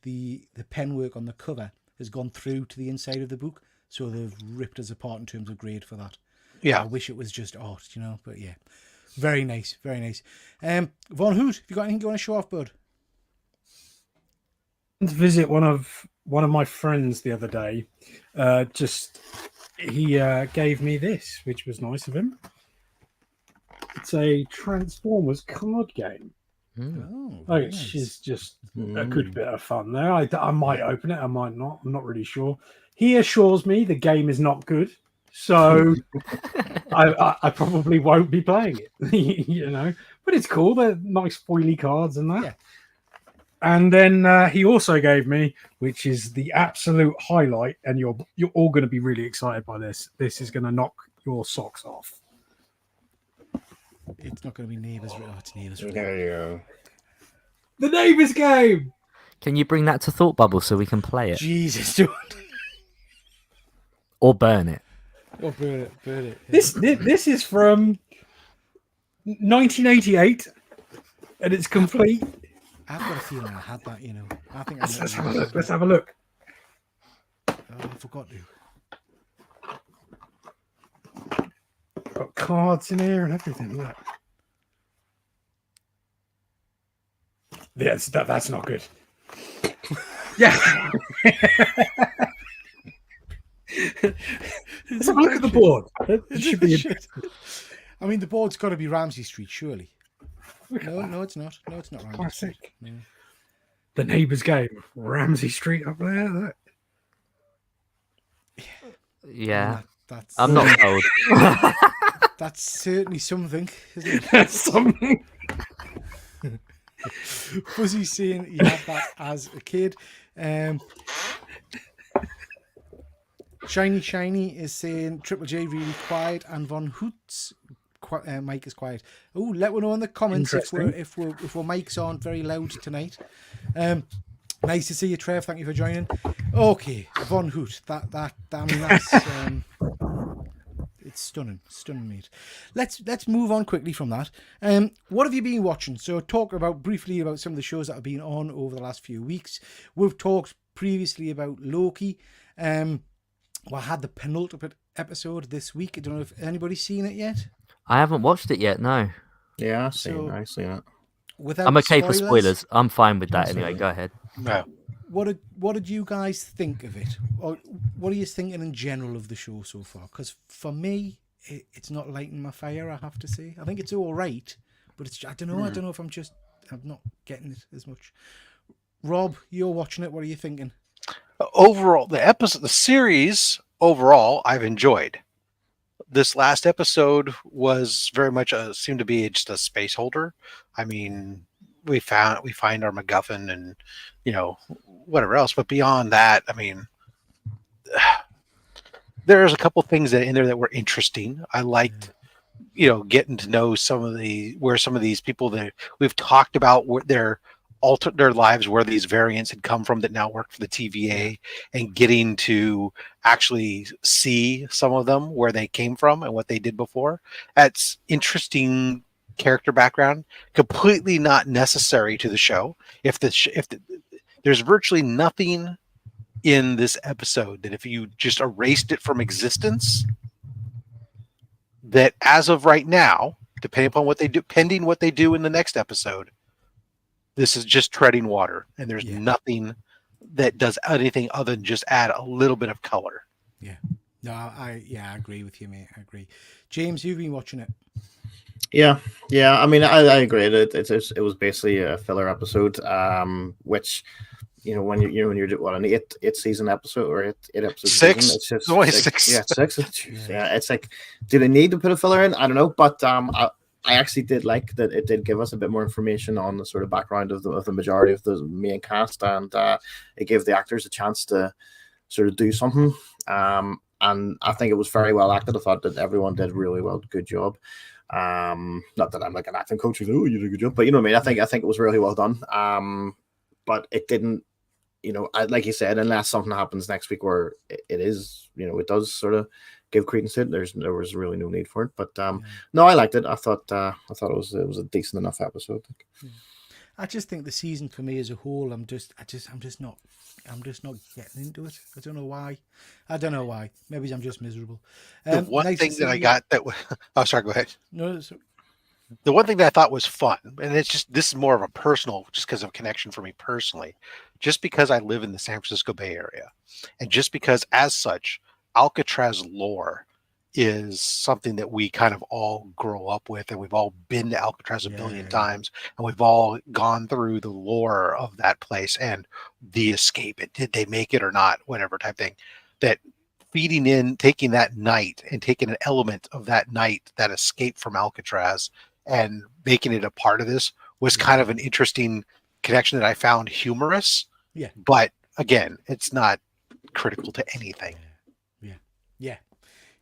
pen work on the cover has gone through to the inside of the book, so they've ripped us apart in terms of grade for that.
Yeah,
I wish it was just art, but yeah, very nice, very nice. Von Hoot, have you got anything you want to show off, bud?
To visit one of my friends the other day. He gave me this, which was nice of him. It's a Transformers card game. Which is just a good bit of fun there. I might open it, I might not. I'm not really sure. He assures me the game is not good, so I probably won't be playing it. But it's cool. They're nice foily cards and that. Yeah. And then he also gave me, which is the absolute highlight, and you're all going to be really excited by this. This is going to knock your socks off.
It's not going to be Neighbours. It's Neighbours.
There you go.
The Neighbours game.
Can you bring that to Thought Bubble so we can play it?
Jesus, dude.
Or burn it.
Or burn it.
Yeah. This is from 1988, and it's complete.
I've got a feeling I had that, I think
Let's have a look. Let's have a look.
Oh, I forgot to.
Got cards in here and everything. Look. Yes, that's not good. Yeah. Let's have a look at the board. It should be.
I mean, the board's got to be Ramsey Street, surely. No, it's not. No, it's not Ramsey
Classic.
Street. No.
The Neighbours game, Ramsey Street up there. Look.
Yeah,
that's.
I'm not told.
That's certainly something, isn't it?
That's something.
Fuzzy's saying he had that as a kid. Shiny is saying Triple J really quiet, and Von Hoot's mic is quiet. Oh, let me know in the comments if our mics aren't very loud tonight. Nice to see you, Trev. Thank you for joining. Okay, Von Hoot. That's it's stunning, mate. Let's move on quickly from that. What have you been watching? So talk briefly about some of the shows that have been on over the last few weeks. We've talked previously about Loki. I had the penultimate episode this week. I don't know if anybody's seen it yet.
I haven't watched it yet. No.
Yeah, I've seen it.
I'm okay for spoilers. I'm fine with that anyway. Go ahead.
No.
What did you guys think of it? Or what are you thinking in general of the show so far? Because for me, it's not lighting my fire, I have to say. I think it's all right, but I don't know. I don't know if I'm not getting it as much. Rob, you're watching it. What are you thinking?
Overall, the series overall, I've enjoyed. This last episode was very much seemed to be just a space holder. I mean, we find our MacGuffin and whatever else, but beyond that, I mean, there's a couple things in there that were interesting. I liked, getting to know some of these people that we've talked about their lives, where these variants had come from that now work for the TVA, and getting to actually see some of them, where they came from and what they did before. That's interesting character background, completely not necessary to the show. If there's virtually nothing in this episode that if you just erased it from existence, that as of right now, depending upon what they do, pending what they do in the next episode, this is just treading water, and there's nothing that does anything other than just add a little bit of color.
Yeah. No, I agree with you, mate. I agree. James, you've been watching it.
Yeah. I mean, I agree. It was basically a filler episode, which, when you're an eight season episode or eight episode
six,
season, it's just
only
six.
six.
Yeah, six. Yeah, it's like, do they need to put a filler in? I don't know, but I actually did like that it did give us a bit more information on the sort of background of the majority of the main cast, and it gave the actors a chance to sort of do something. And I think it was very well acted. I thought that everyone did really well, good job. Not that I'm like an acting coach, you did a good job, but you know what I mean. I think it was really well done. But it didn't, like you said, unless something happens next week where it is, it does sort of give credence to it. There was really no need for it. But no, I liked it. I thought it was a decent enough episode.
Yeah. I just think the season for me as a whole, I'm just not getting into it. I don't know why. Maybe I'm just miserable.
The one thing that I got that oh, sorry, go ahead.
No,
the one thing that I thought was fun, and this is more of a personal, just because of connection for me personally, just because I live in the San Francisco Bay Area, and just because as such, Alcatraz lore is something that we kind of all grow up with, and we've all been to Alcatraz a billion times, and we've all gone through the lore of that place and the escape. Did they make it or not? Whatever type thing. That feeding in, taking that night and taking an element of that night, that escape from Alcatraz, and making it a part of this was kind of an interesting connection that I found humorous.
Yeah.
But again, it's not critical to anything.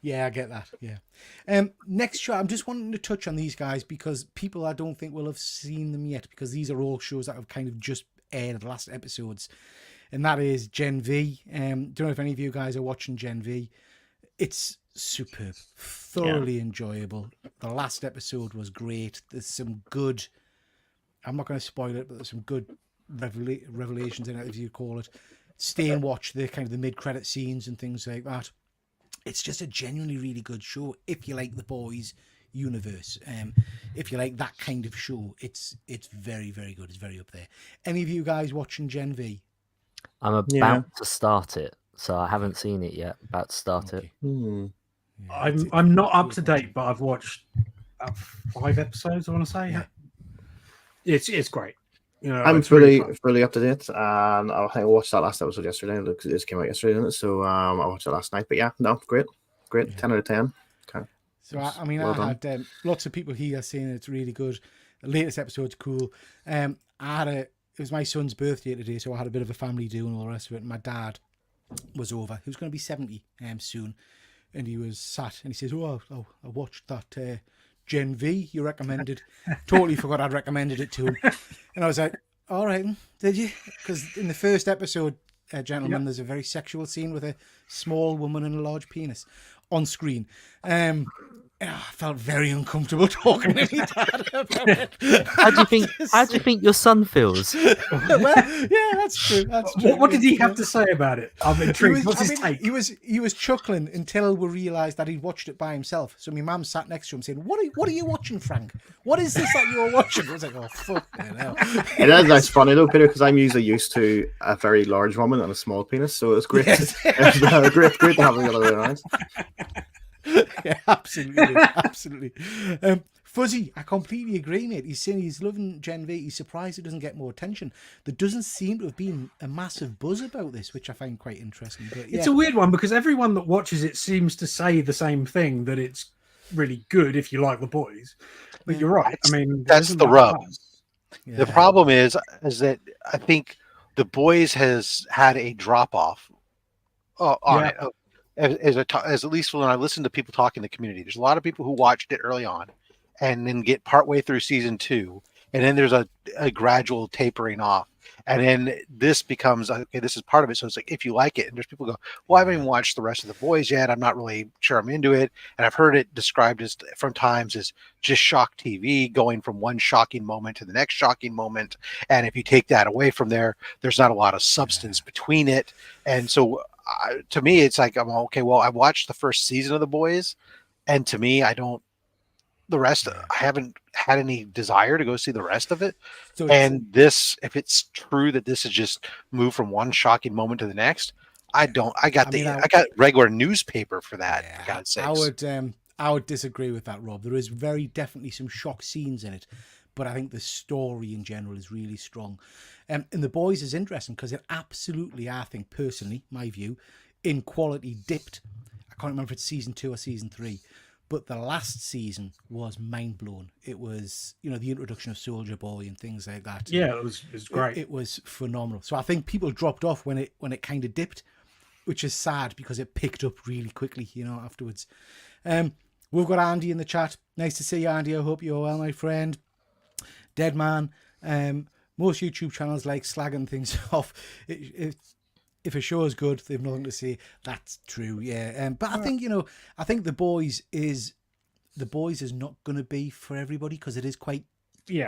Yeah, I get that. Yeah. Next show, I'm just wanting to touch on these guys because people I don't think will have seen them yet, because these are all shows that have kind of just aired the last episodes. And that is Gen V. Don't know if any of you guys are watching Gen V. It's superb, thoroughly enjoyable. The last episode was great. There's some good, I'm not going to spoil it, but there's some good revelations in it, if you call it. Stay and watch the kind of the mid-credit scenes and things like that. It's just a genuinely really good show if you like the boys universe. If you like that kind of show, it's very, very good. It's very up there. Any of you guys watching Gen V?
I'm about to start it, so I haven't seen it yet. About to start it.
Yeah,
I'm not up to date, but I've watched 5 episodes, I want to say.
Yeah.
It's great.
I'm fully up to date, and I think I watched that last episode yesterday. It just came out yesterday, didn't it? So I watched it last night. But great, 10 out of 10. Okay.
So I had lots of people here saying it's really good. The latest episode's cool. It was my son's birthday today, so I had a bit of a family do and all the rest of it. And my dad was over. He was going to be 70 soon, and he was sat and he says, "Oh, I watched that Gen V you recommended." Totally forgot I'd recommended it to him, and I was like, "All right, did you?" Because in the first episode, gentlemen, there's a very sexual scene with a small woman and a large penis on screen. I felt very uncomfortable talking to my dad about it.
How do you think your son feels?
Well, yeah, that's true.
What did he have to say about it? I'm intrigued. What's his take?
He was chuckling until we realised that he'd watched it by himself. So my mum sat next to him saying, "What are you watching, Frank? What is this that you're watching?" I was like, "Oh, fuck hell."
That's funny though, Peter, because I'm usually used to a very large woman and a small penis, so it's great.
Yes.
great to have it the other way around.
Yeah, absolutely. Fuzzy, I completely agree, mate. He's saying he's loving Gen V. He's surprised it doesn't get more attention. There doesn't seem to have been a massive buzz about this, which I find quite interesting. But
It's a weird one because everyone that watches it seems to say the same thing, that it's really good if you like the boys. But you're right. I mean,
that's the rub.
Yeah.
The problem is that I think the boys has had a drop off on it. As at least when I listen to people talk in the community, there's a lot of people who watched it early on and then get partway through season 2 and then there's a gradual tapering off. And then this becomes, okay, this is part of it. So it's like, if you like it, and there's people go, well, I haven't even watched the rest of The Boys yet. I'm not really sure I'm into it. And I've heard it described as from times as just shock TV, going from one shocking moment to the next shocking moment. And if you take that away from there, there's not a lot of substance between it. And so to me, it's like, I'm okay, well, I watched the first season of The Boys. And to me, the rest, I haven't had any desire to go see the rest of it. So and this, if it's true that this is just moved from one shocking moment to the next, I got regular newspaper for that. For God's sakes.
I would disagree with that, Rob. There is very definitely some shock scenes in it, but I think the story in general is really strong. And The Boys is interesting because it absolutely, I think personally, my view, in quality dipped. I can't remember if it's season 2 or season 3. But the last season was mind blown. It was, the introduction of Soldier Boy and things like that.
Yeah, it was great.
It was phenomenal. So I think people dropped off when it kind of dipped, which is sad because it picked up really quickly, afterwards. We've got Andy in the chat. Nice to see you, Andy. I hope you're well, my friend. Dead Man. Most YouTube channels like slagging things off. If a show is good, they've nothing to say. That's true, yeah. But I think I think The Boys is not going to be for everybody because it is quite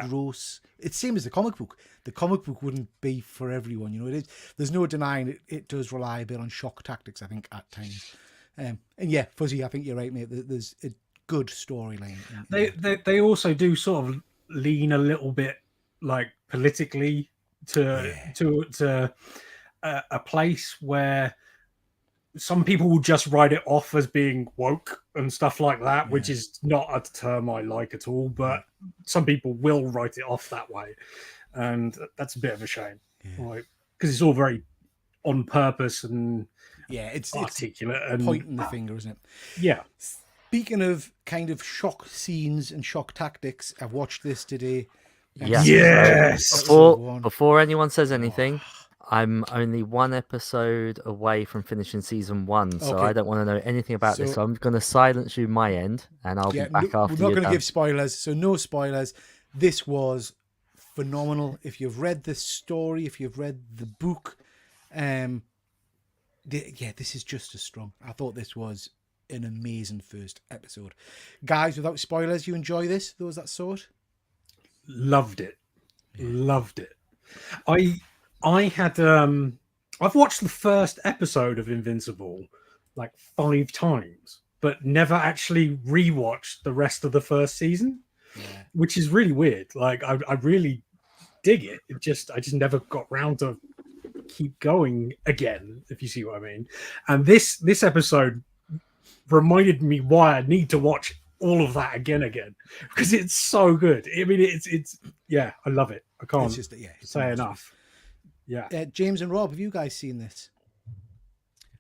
gross. It's same as the comic book. The comic book wouldn't be for everyone. It is. There's no denying it. It does rely a bit on shock tactics, I think, at times. And yeah, Fuzzy, I think you're right, mate. There's a good storyline.
They also do sort of lean a little bit like politically to a place where some people will just write it off as being woke and stuff like that, which is not a term I like at all, but some people will write it off that way. And that's a bit of a shame, because it's all very on purpose and
it's
articulate and
pointing the finger, isn't it?
Yeah.
Speaking of kind of shock scenes and shock tactics, I've watched this today.
Yes.
Before anyone says anything, I'm only one episode away from finishing season 1, so I don't want to know anything about this. So I'm going to silence you my end, and I'll be back after.
We're not going to give spoilers, so no spoilers. This was phenomenal. If you've read the story, if you've read the book, this is just as strong. I thought this was an amazing first episode. Guys, without spoilers, you enjoy this? Those that sort?
Loved it. I had I've watched the first episode of Invincible like 5 times, but never actually rewatched the rest of the first season, which is really weird. Like I really dig it. I just never got round to keep going again, if you see what I mean. And this episode reminded me why I need to watch all of that again because it's so good. I mean, it's I love it. I can't say enough. Yeah.
James and Rob, have you guys seen this?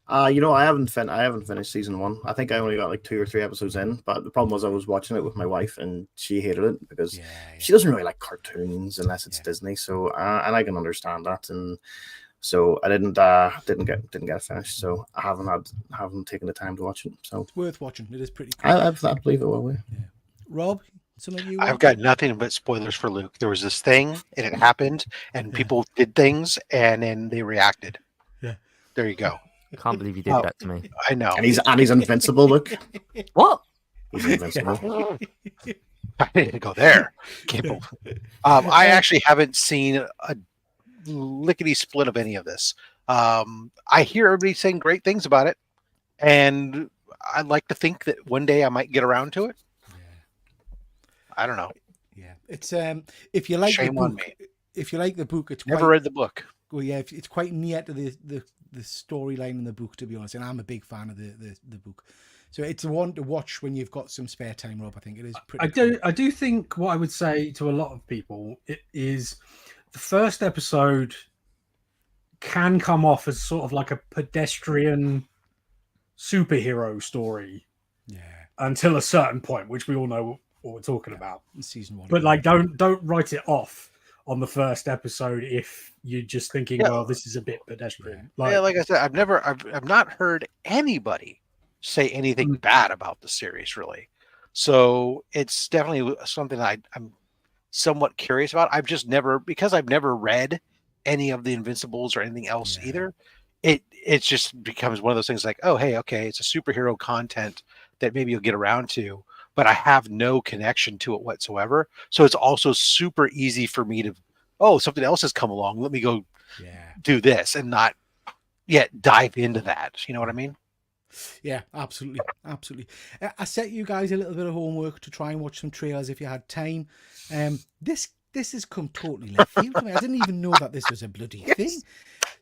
I haven't finished season 1. I think I only got like 2 or 3 episodes in. But the problem was I was watching it with my wife, and she hated it because she doesn't really like cartoons unless it's Disney. So and I can understand that, and so I didn't get it finished. So I haven't taken the time to watch it. So
it's worth watching. It is pretty cool.
I believe it will be.
Yeah. Rob, some of you.
I've got nothing but spoilers for Luke. There was this thing, and it happened, and people did things, and then they reacted.
Yeah.
There you go.
I can't believe you did that to me.
I know.
And he's invincible, Luke.
What?
He's invincible.
I didn't go there. I actually haven't seen a lickety split of any of this. I hear everybody saying great things about it, and I'd like to think that one day I might get around to it. I don't know.
Yeah, it's if you like
Shame
the book,
on me.
If you like the book, it's
never read the book.
Well, yeah, it's quite near to the storyline in the book, to be honest. And I'm a big fan of the book, so it's one to watch when you've got some spare time, Rob. I think it is pretty.
I do think what I would say to a lot of people is the first episode can come off as sort of like a pedestrian superhero story, until a certain point, which we all know what we're talking about
in season 1.
But like, don't write it off on the first episode if you're just thinking, well, this is a bit pedestrian.
Like I said, I've not heard anybody say anything bad about the series, really. So it's definitely something I'm somewhat curious about. I've just never, because I've never read any of the Invincibles or anything else either. It just becomes one of those things like, oh, hey, okay, it's a superhero content that maybe you'll get around to, but I have no connection to it whatsoever. So it's also super easy for me to, oh, something else has come along. Let me go do this and not yet dive into that. You know what I mean?
Yeah, absolutely. I set you guys a little bit of homework to try and watch some trailers if you had time. This has come totally left field for me. I didn't even know that this was a bloody thing.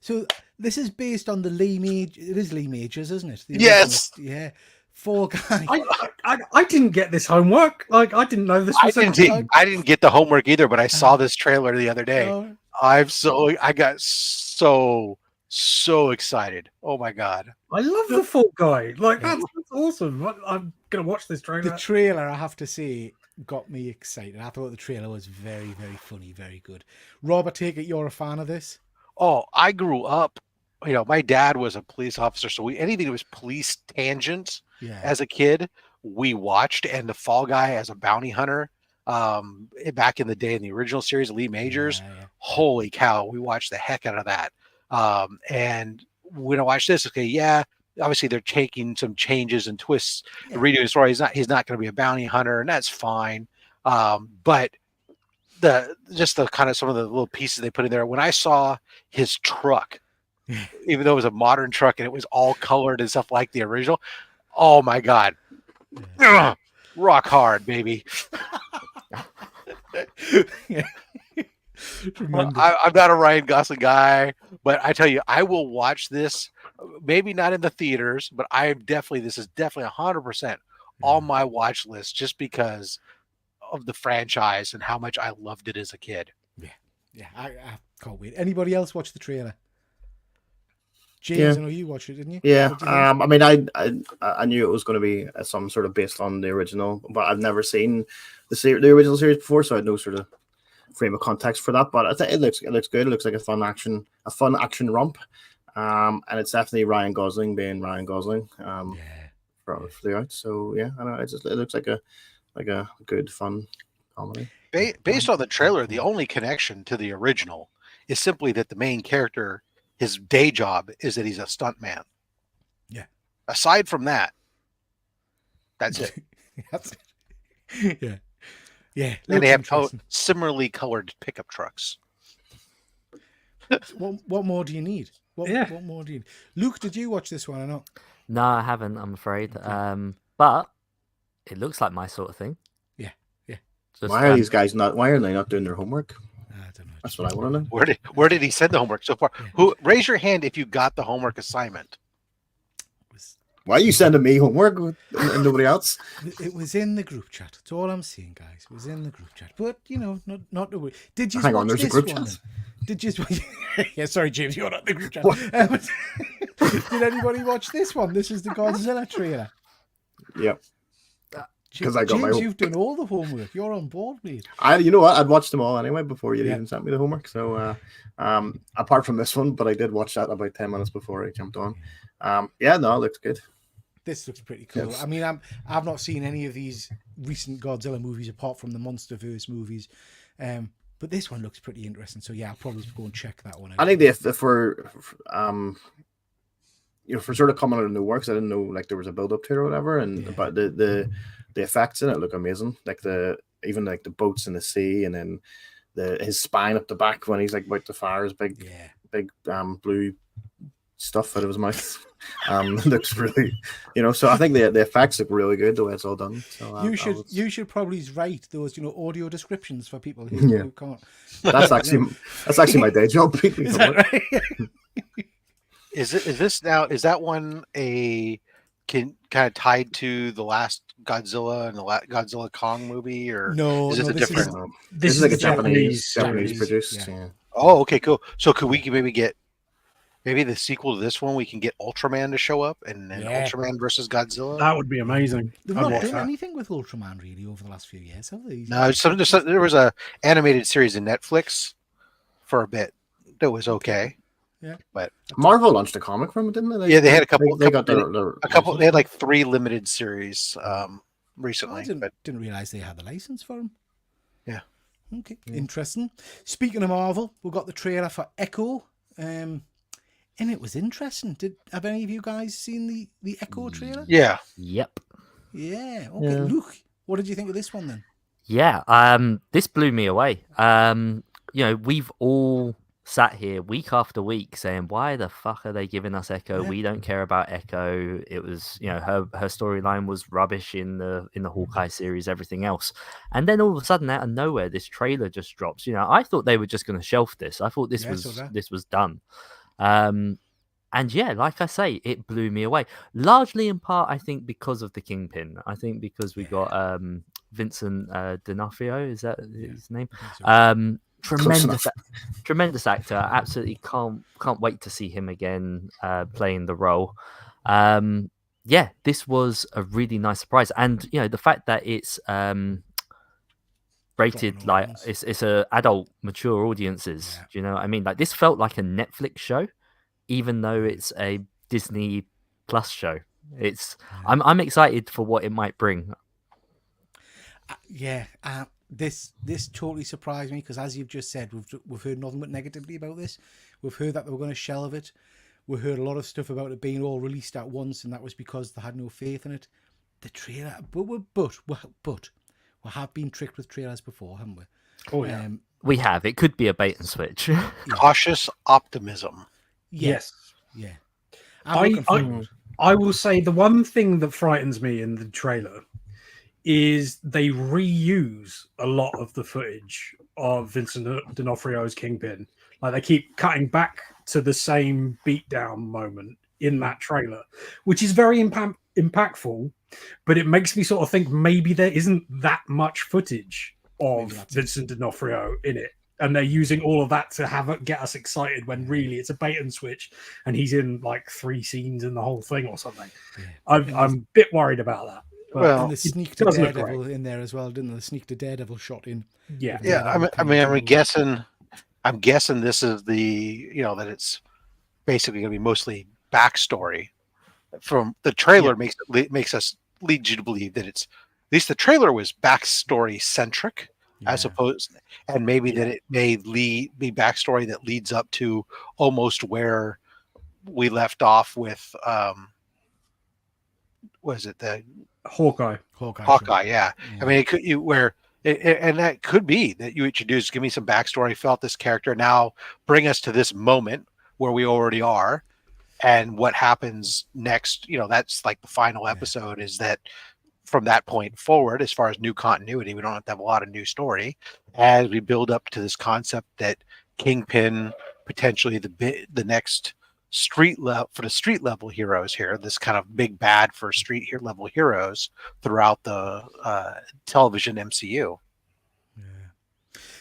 So this is based on the Lee Majors. It is Lee Majors, isn't it?
Yes.
Yeah. Fall Guy.
I didn't get this homework. Like, I didn't know this was.
I didn't get the homework either, but I saw this trailer the other day. I got so excited. Oh my god.
I love the Fall Guy. Like, that's awesome. I'm gonna watch this trailer.
The trailer, I have to say, got me excited. I thought the trailer was very, very funny, very good. Rob, I take it you're a fan of this?
Oh, I grew up, my dad was a police officer, so anything that was police tangent as a kid, we watched. And the Fall Guy as a bounty hunter, back in the day in the original series, Lee Majors, holy cow, we watched the heck out of that. And when I watch this, obviously they're taking some changes and twists, redoing the story. He's not going to be a bounty hunter, and that's fine. But the kind of some of the little pieces they put in there. When I saw his truck, even though it was a modern truck and it was all colored and stuff like the original, oh my god, rock hard, baby. I'm not a Ryan Gosling guy, but I tell you, I will watch this. Maybe not in the theaters, but this is definitely 100% on my watch list just because of the franchise and how much I loved it as a kid.
Yeah, I can't wait. Anybody else watch the trailer? James, I know you watched it, didn't you?
Yeah. I mean, I knew it was going to be some sort of based on the original, but I've never seen the original series before, so I had no sort of frame of context for that. But I think it looks good. It looks like a fun action romp. And it's definitely Ryan Gosling being Ryan Gosling. For the out. So yeah, I know it looks like a good fun comedy.
Based on the trailer, the only connection to the original is simply that the main character, his day job is that he's a stuntman.
Yeah.
Aside from that, that's it.
Yeah.
And they have similarly colored pickup trucks.
What more do you need? What more do you need? Luke, did you watch this one or not?
No, I haven't, I'm afraid. But it looks like my sort of thing.
Yeah.
Why are these guys why are they not doing their homework?
I don't know.
That's what I want to know.
Where did he send the homework so far? Raise your hand if you got the homework assignment.
Why are you sending me homework and nobody else?
It was in the group chat. That's all I'm saying, guys. It was in the group chat. But not to worry. Did you
hang on?
watch
There's a
this
group
one?
chat.
Did you? Yeah, sorry, James, you're not in the group chat. Did anybody watch this one? This is the Godzilla trailer.
Yep. Because I got my
James, you've done all the homework. You're on board, mate.
You know what? I'd watched them all anyway before you even sent me the homework. So, apart from this one, but I did watch that about 10 minutes before I jumped on. It looks good.
This looks pretty cool. Yes. I mean, I've not seen any of these recent Godzilla movies apart from the MonsterVerse movies, but this one looks pretty interesting. So yeah, I'll probably go and check that one out.
I think if for sort of coming out of the works, I didn't know like there was a build up to it or whatever, but the effects in it look amazing. Like even the boats in the sea, and then his spine up the back when he's like about to fire his big blue stuff out of his mouth. Looks really, so I think the effects look really good the way it's all done. So
you should probably write those audio descriptions for people who can't.
That's actually my day job.
Is that right?
Is that one kind of tied to the last Godzilla and the Godzilla Kong movie, or
no?
Is it different?
This is like a Japanese produced.
Yeah. Oh, okay, cool. So could we maybe get the sequel to this one? We can get Ultraman to show up and Ultraman versus Godzilla.
That would be amazing.
They've not done anything with Ultraman really over the last few years, have they?
No, there was a animated series in Netflix for a bit that was okay.
Yeah,
but Marvel launched a comic from it, didn't they?
They had a couple.
They got a
couple. They had like 3 limited series recently.
I didn't realize they had the license for them.
Yeah.
Okay, interesting. Speaking of Marvel, we've got the trailer for Echo, and it was interesting. Have any of you guys seen the Echo trailer?
Yeah.
Yep.
Yeah. Okay,
Yeah.
Luke, what did you think of this one then?
Yeah, this blew me away. We've all sat here week after week saying, why the fuck are they giving us Echo?
Yeah.
We don't care about Echo. It was, her storyline was rubbish in the Hawkeye series, everything else. And then all of a sudden, out of nowhere, this trailer just drops. I thought they were just going to shelf this. I thought this was done. And yeah, like I say, it blew me away. Largely in part, I think, because of the Kingpin. I think because we got Vincent D'Onofrio, is that his name?
So.
Tremendous actor. Absolutely can't wait to see him again playing the role. Yeah, this was a really nice surprise, and the fact that it's rated like it's a adult, mature audiences.
Yeah.
Do you know what I mean? Like this felt like a Netflix show, even though it's a Disney Plus show. I'm excited for what it might bring.
This totally surprised me because, as you've just said, we've heard nothing but negativity about this. We've heard that they were going to shelve it. We heard a lot of stuff about it being all released at once, and that was because they had no faith in it. The trailer, but we have been tricked with trailers before, haven't we?
Oh yeah,
we have. It could be a bait and switch.
Cautious optimism.
Yes.
Yeah.
I will say the one thing that frightens me in the trailer is they reuse a lot of the footage of Vincent D'Onofrio's Kingpin. Like they keep cutting back to the same beatdown moment in that trailer, which is very impactful, but it makes me sort of think maybe there isn't that much footage of Vincent D'Onofrio in it. And they're using all of that to get us excited when really it's a bait and switch, and he's in like 3 scenes in the whole thing or something. Yeah. I'm a bit worried about that.
Well, and the sneak to Daredevil in there as well, didn't they? The sneak to Daredevil shot in.
Yeah,
yeah. I'm guessing this is that it's basically going to be mostly backstory. From the trailer makes us lead you to believe that it's at least the trailer was backstory centric. As opposed, and maybe that it may be backstory that leads up to almost where we left off with, was it the
Hawkeye?
Yeah. I mean, it could and that could be that what you do is give me some backstory, felt this character, now bring us to this moment where we already are, and what happens next. That's like the final episode. Is that. From that point forward, as far as new continuity, we don't have to have a lot of new story as we build up to this concept that Kingpin, potentially the next street level heroes here, this kind of big bad for street level heroes throughout the television MCU.
Yeah.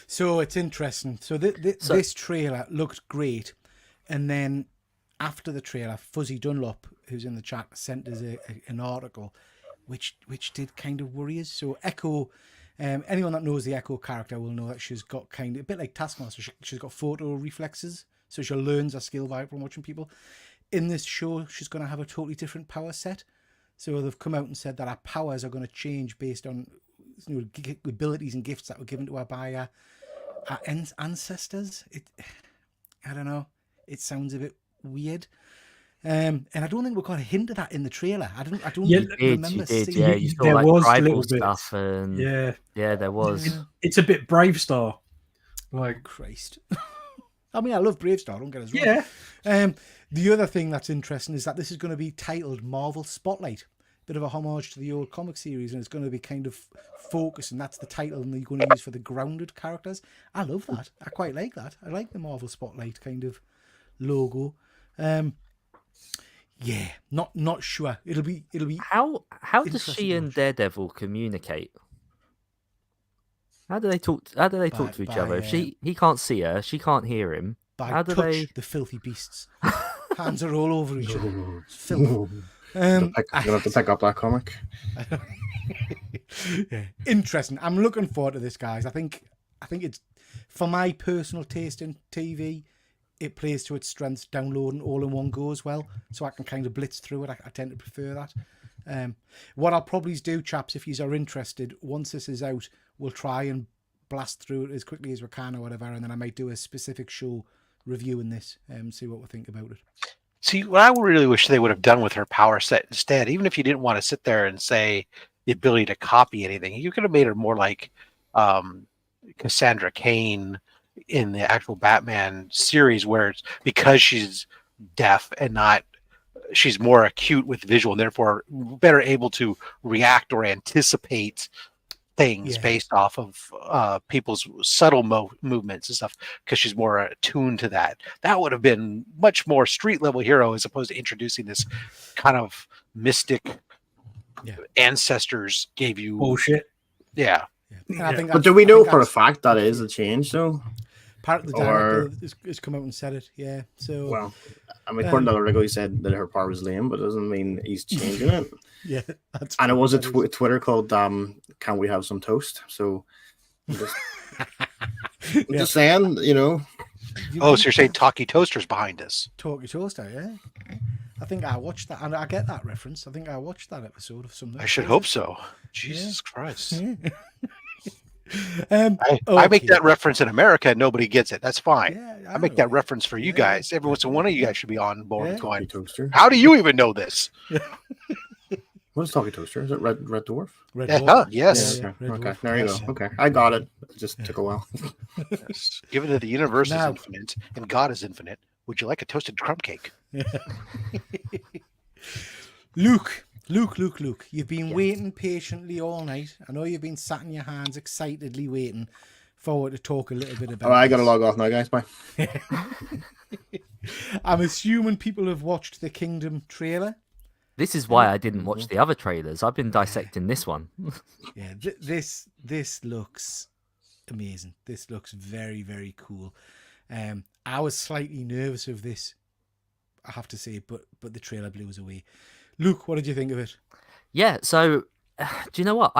So it's interesting. So this trailer looked great, and then after the trailer, Fuzzy Dunlop, who's in the chat, sent us an article. Which did kind of worry us. So Echo, anyone that knows the Echo character will know that she's got kind of a bit like Taskmaster. She's got photo reflexes, so she learns a skill from watching people. In this show, she's going to have a totally different power set. So they've come out and said that our powers are going to change based on abilities and gifts that were given to her by our ancestors. I don't know. It sounds a bit weird. And I don't think we got a hint of that in the trailer. I don't remember seeing.
Yeah, you saw
there
like
was
tribal
stuff,
and
yeah,
there was.
It's a bit Brave Star, like
Christ. I mean, I love Brave Star. Don't get us wrong.
Yeah.
The other thing that's interesting is that this is going to be titled Marvel Spotlight. Bit of a homage to the old comic series, and it's going to be kind of focused, and that's the title and you're going to use for the grounded characters. I love that. I quite like that. I like the Marvel Spotlight kind of logo. Yeah, not sure. It'll be.
How does she and Daredevil communicate? How do they talk? How do they talk to each other? If he can't see her, she can't hear him. How do they?
The filthy beasts. Hands are all over each other. It's filth.
You'll have to pick up that comic.
Yeah, interesting. I'm looking forward to this, guys. I think it's, for my personal taste in TV, it plays to its strengths, downloading all in one go as well, so I can kind of blitz through it. I tend to prefer that. What I'll probably do, chaps, if you are interested, once this is out, we'll try and blast through it as quickly as we can or whatever, and then I might do a specific show reviewing this and see what we think about it.
See, what I really wish they would have done with her power set instead, even if you didn't want to sit there and say the ability to copy anything, you could have made her more like Cassandra Cain in the actual Batman series, where it's because she's deaf and not, she's more acute with visual and therefore better able to react or anticipate things based off of people's subtle movements and stuff, because she's more attuned to that. That would have been much more street level hero as opposed to introducing this kind of mystic ancestors gave you
bullshit.
Yeah.
I think
but do we know for a fact that is a change though?
Part of the director has come out and said it. Yeah. So
well, I mean, according to Rigo, he said that her power was lame, but it doesn't mean he's changing it.
Yeah,
and it was a Twitter called "Can we have some toast?" So, I'm just saying, you know.
Oh, so you're saying Talkie Toaster's behind us?
Talkie Toaster, yeah. I think I watched that, and I get that reference. I think I watched that episode of something.
I should hope so. Jesus Christ.
Yeah.
I make that reference in America and nobody gets it. That's fine.
Yeah,
I make that reference for you guys. Every once in a while, one of you guys should be on board going,
Toaster.
How do you even know this?
What is Talkie Toaster? Is it Red Dwarf?
Red Dwarf.
Yes.
Yeah. Okay, there you go. Okay, I got it. It just took a while.
Yes. Given that the universe is infinite and God is infinite, would you like a toasted crumb cake?
Luke, you've been waiting patiently all night. I know you've been sat in your hands excitedly waiting forward to talk a little bit about
I got to log off now, guys. Bye.
I'm assuming people have watched the Kingdom trailer.
This is why I didn't watch the other trailers. I've been dissecting this one.
Yeah, this looks amazing. This looks very, very cool. I was slightly nervous of this, I have to say, but the trailer blew us away. Luke, what did you think of it?
Yeah, so do you know what?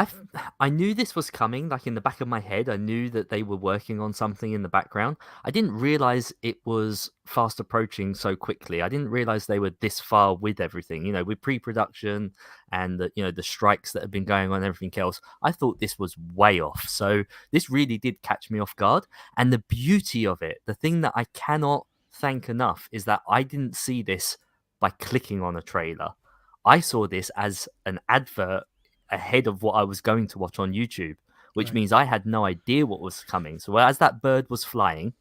I knew this was coming, like in the back of my head. I knew that they were working on something in the background. I didn't realize it was fast approaching so quickly. I didn't realize they were this far with everything, you know, with pre-production and the strikes that have been going on and everything else. I thought this was way off. So this really did catch me off guard. And the beauty of it, the thing that I cannot thank enough, is that I didn't see this by clicking on a trailer. I saw this as an advert ahead of what I was going to watch on YouTube, which means I had no idea what was coming. So as that bird was flying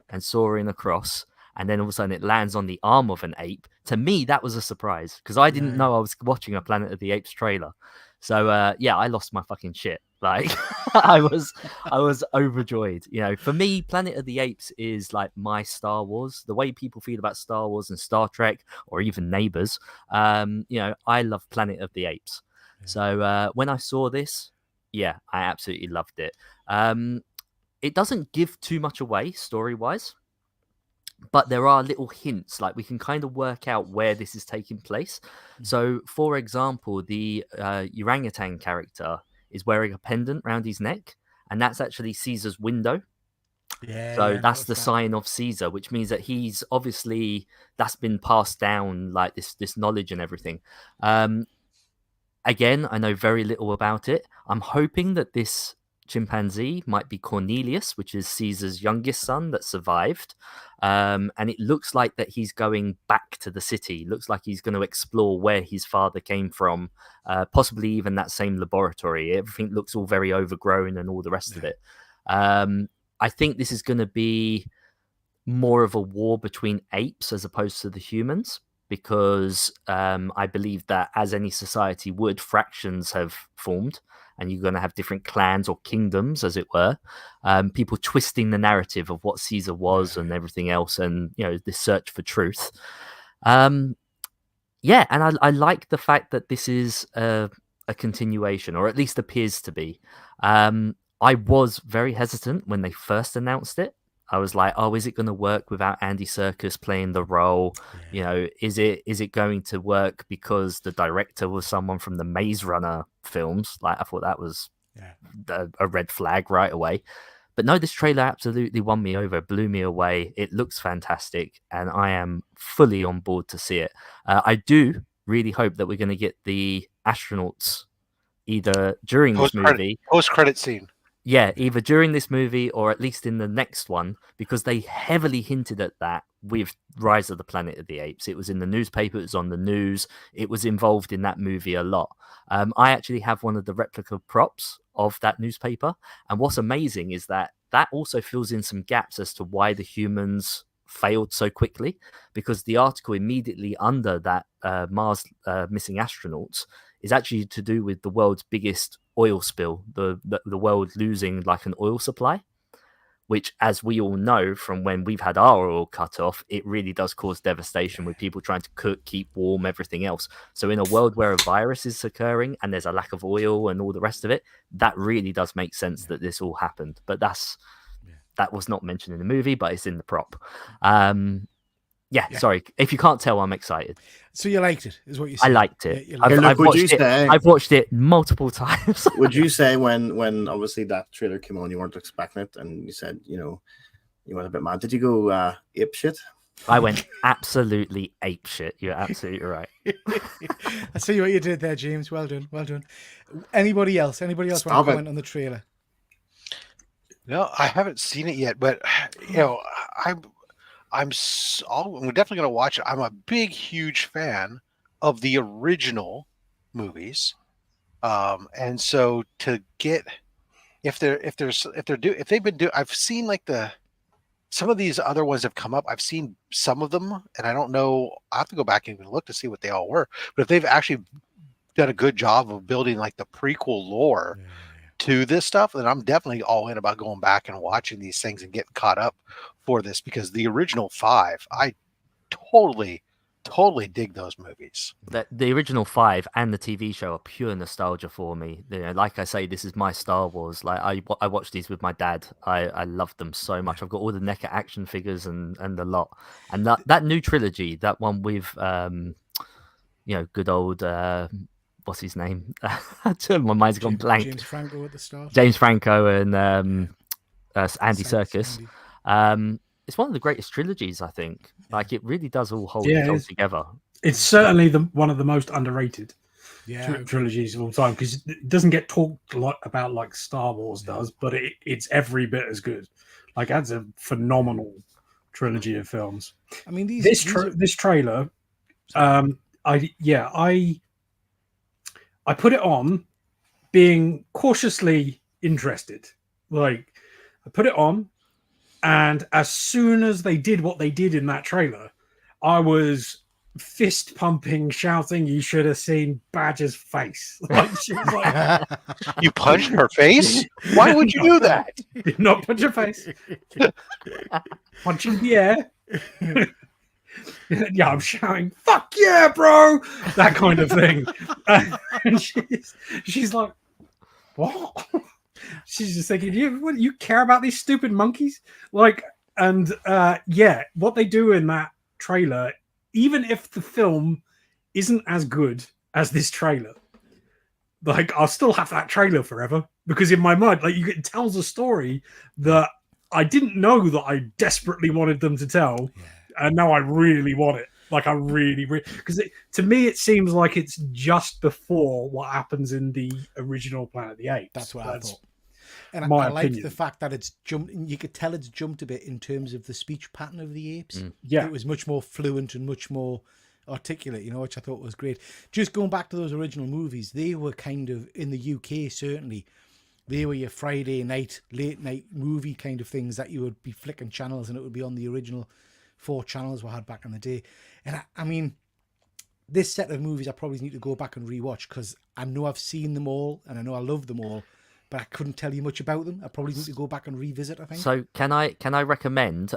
and soaring across, and then all of a sudden it lands on the arm of an ape, to me that was a surprise, because I didn't know I was watching a Planet of the Apes trailer. So I lost my fucking shit. Like I was overjoyed. You know, for me, Planet of the Apes is like my Star Wars. The way people feel about Star Wars and Star Trek, or even Neighbours, I love Planet of the Apes. So when I saw this, I absolutely loved it. It doesn't give too much away story-wise, but there are little hints, like we can kind of work out where this is taking place. So, for example, the orangutan character is wearing a pendant around his neck, and that's actually Caesar's window. So that's the sign of Caesar, which means that he's obviously, that's been passed down, like this knowledge and everything. Again, I know very little about it. I'm hoping that this chimpanzee might be Cornelius, which is Caesar's youngest son that survived. And it looks like that he's going back to the city. Looks like he's going to explore where his father came from, possibly even that same laboratory. Everything looks all very overgrown and all the rest of it. I think this is going to be more of a war between apes as opposed to the humans, because I believe that, as any society would, fractions have formed, and you're going to have different clans or kingdoms, as it were, people twisting the narrative of what Caesar was and everything else, and this search for truth. And I like the fact that this is a continuation, or at least appears to be. I was very hesitant when they first announced it. I was like, oh, is it going to work without Andy Serkis playing the role? Is it going to work because the director was someone from the Maze Runner films? Like, I thought that was a red flag right away. But no, this trailer absolutely won me over, blew me away. It looks fantastic, and I am fully on board to see it. I do really hope that we're going to get the astronauts either during this movie.
Post-credit scene.
Yeah, either during this movie or at least in the next one, because they heavily hinted at that with Rise of the Planet of the Apes. It was in the newspaper, it was on the news, it was involved in that movie a lot. I actually have one of the replica props of that newspaper, and what's amazing is that also fills in some gaps as to why the humans failed so quickly, because the article immediately under that Mars missing astronauts is actually to do with the world's biggest oil spill, the world losing like an oil supply, which, as we all know from when we've had our oil cut off, it really does cause devastation with people trying to cook, keep warm, everything else. So in a world where a virus is occurring and there's a lack of oil and all the rest of it, that really does make sense that this all happened. But that was not mentioned in the movie, but it's in the prop. Sorry. If you can't tell, I'm excited.
So you liked it, is what you said?
I liked it.
Yeah,
I've watched it multiple times.
Would you say when obviously that trailer came on, you weren't expecting it, and you said, you went a bit mad? Did you go ape shit?
I went absolutely ape shit. You're absolutely right.
I see what you did there, James. Well done. Well done. Anybody else want to comment on the trailer?
No, I haven't seen it yet, but I'm definitely going to watch it. I'm a big, huge fan of the original movies, and so to get if they've been doing, I've seen like some of these other ones have come up. I've seen some of them, and I don't know. I have to go back and look to see what they all were. But if they've actually done a good job of building like the prequel lore to this stuff, then I'm definitely all in about going back and watching these things and getting caught up for this, because the original 5, I totally dig those movies.
The original 5 and the TV show are pure nostalgia for me. Like I say, this is my Star Wars. Like I watched these with my dad. I loved them so much. I've got all the NECA action figures and the lot. And that new trilogy, that one with good old what's his name? My mind's gone blank.
James Franco at the start.
James Franco and Andy Serkis. It's one of the greatest trilogies, I think. Like, it really does all hold together.
It's certainly one of the most underrated trilogies of all time, because it doesn't get talked a lot about like Star Wars does, but it's every bit as good. Like, that's a phenomenal trilogy of films.
I mean,
this trailer, I put it on being cautiously interested. Like, I put it on, and as soon as they did what they did in that trailer, I was fist pumping, shouting, "You should have seen Badger's face!" Like, she was like,
"You punched her face? Why would you do that?"
Did not punch her face. Punching the air. Yeah, I'm shouting, "Fuck yeah, bro!" That kind of thing. And she's like, "What?" She's just thinking, you care about these stupid monkeys? Like, and what they do in that trailer, even if the film isn't as good as this trailer, like, I'll still have that trailer forever, because in my mind, like, it tells a story that I didn't know that I desperately wanted them to tell, and now I really want it. Like, I really, because to me, it seems like it's just before what happens in the original Planet of the Apes.
That's what I thought. And
I
like the fact that it's jumped. You could tell it's jumped a bit in terms of the speech pattern of the apes.
Yeah,
it was much more fluent and much more articulate, which I thought was great. Just going back to those original movies, they were kind of, in the UK certainly, they were your Friday night, late night movie kind of things that you would be flicking channels and it would be on the original 4 channels we had back in the day. And I mean, this set of movies I probably need to go back and rewatch, because I know I've seen them all and I know I love them all, but I couldn't tell you much about them. I probably need to go back and revisit, I think.
So can I recommend,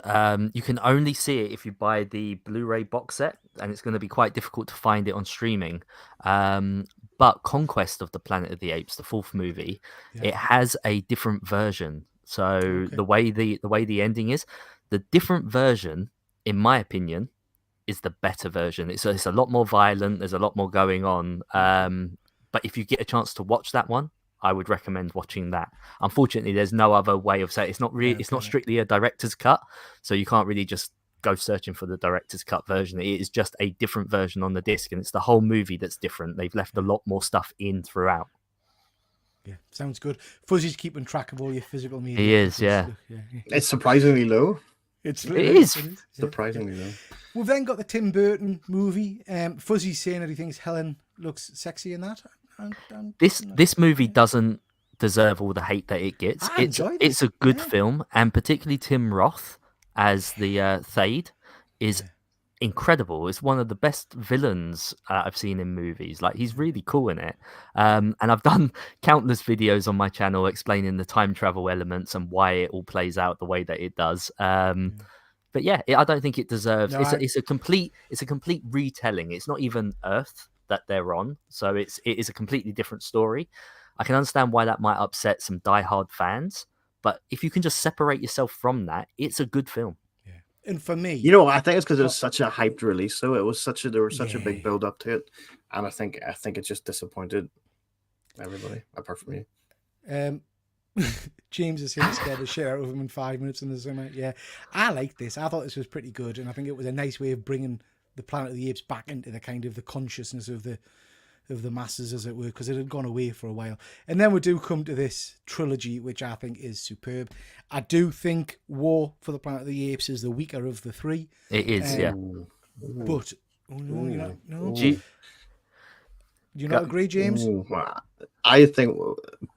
you can only see it if you buy the Blu-ray box set, and it's going to be quite difficult to find it on streaming. But Conquest of the Planet of the Apes, the 4th movie, it has a different version. So the way the ending is, the different version, in my opinion, is the better version. It's a lot more violent. There's a lot more going on. But if you get a chance to watch that one, I would recommend watching that. Unfortunately, there's no other way of saying it's not really. It's not strictly a director's cut, so you can't really just go searching for the director's cut version. It is just a different version on the disc, and it's the whole movie that's different. They've left a lot more stuff in throughout.
Yeah, sounds good. Fuzzy's keeping track of all your physical media.
He is, yeah.
It's surprisingly low.
It
is.
Surprisingly low.
We've then got the Tim Burton movie. Fuzzy's saying that he thinks Helen looks sexy in that.
This movie doesn't deserve all the hate that it gets.
I enjoyed it.
It's a good film, and particularly Tim Roth as the Thade is incredible. It's one of the best villains I've seen in movies. Like, he's really cool in it. And I've done countless videos on my channel explaining the time travel elements and why it all plays out the way that it does. But yeah, I don't think it deserves.
No,
it's a complete retelling. It's not even Earth that they're on, so it is a completely different story. I can understand why that might upset some diehard fans, but if you can just separate yourself from that, it's a good film.
And for me,
You know, I think it's because it was such a hyped release. So it was there was such a big build up to it, and I think it just disappointed everybody apart from you.
James is here scared the shit out of him in 5 minutes in the summer. Yeah, I like this. I thought this was pretty good, and I think it was a nice way of bringing the Planet of the Apes back into the kind of the consciousness of the masses, as it were, because it had gone away for a while. And then we do come to this trilogy, which I think is superb. I do think War for the Planet of the Apes is the weaker of the three.
It is, yeah.
But no.
Do
you not agree, James?
I think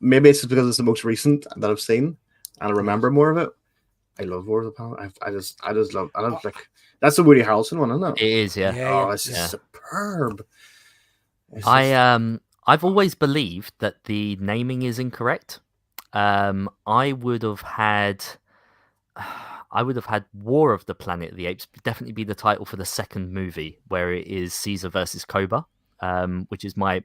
maybe it's just because it's the most recent that I've seen, and I remember more of it. I love War of the Planet. I love like that's the Woody Harrelson one, isn't it?
It is, yeah.
Oh, it's just superb.
I've always believed that the naming is incorrect. I would have had War of the Planet of the Apes definitely be the title for the second movie, where it is Caesar versus Cobra, which is my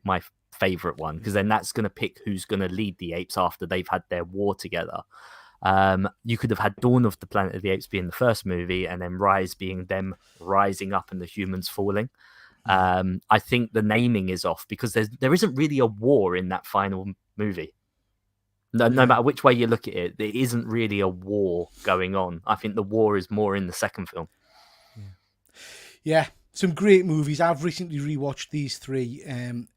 favorite one, because then that's going to pick who's going to lead the apes after they've had their war together. You could have had Dawn of the Planet of the Apes being the first movie, and then Rise being them rising up and the humans falling. I think the naming is off because there isn't really a war in that final movie. No matter which way you look at it, there isn't really a war going on. I think the war is more in the second film.
Yeah, some great movies. I've recently rewatched these three, and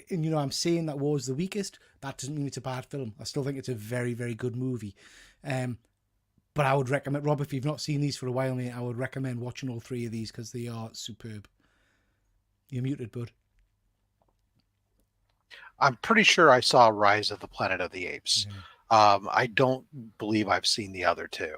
you know, I'm saying that War's the weakest. That doesn't mean it's a bad film. I still think it's a very, very good movie. But I would recommend, Rob, if you've not seen these for a while, mate, I would recommend watching all three of these because they are superb. You're muted, bud.
I'm pretty sure I saw Rise of the Planet of the Apes. I don't believe I've seen the other two.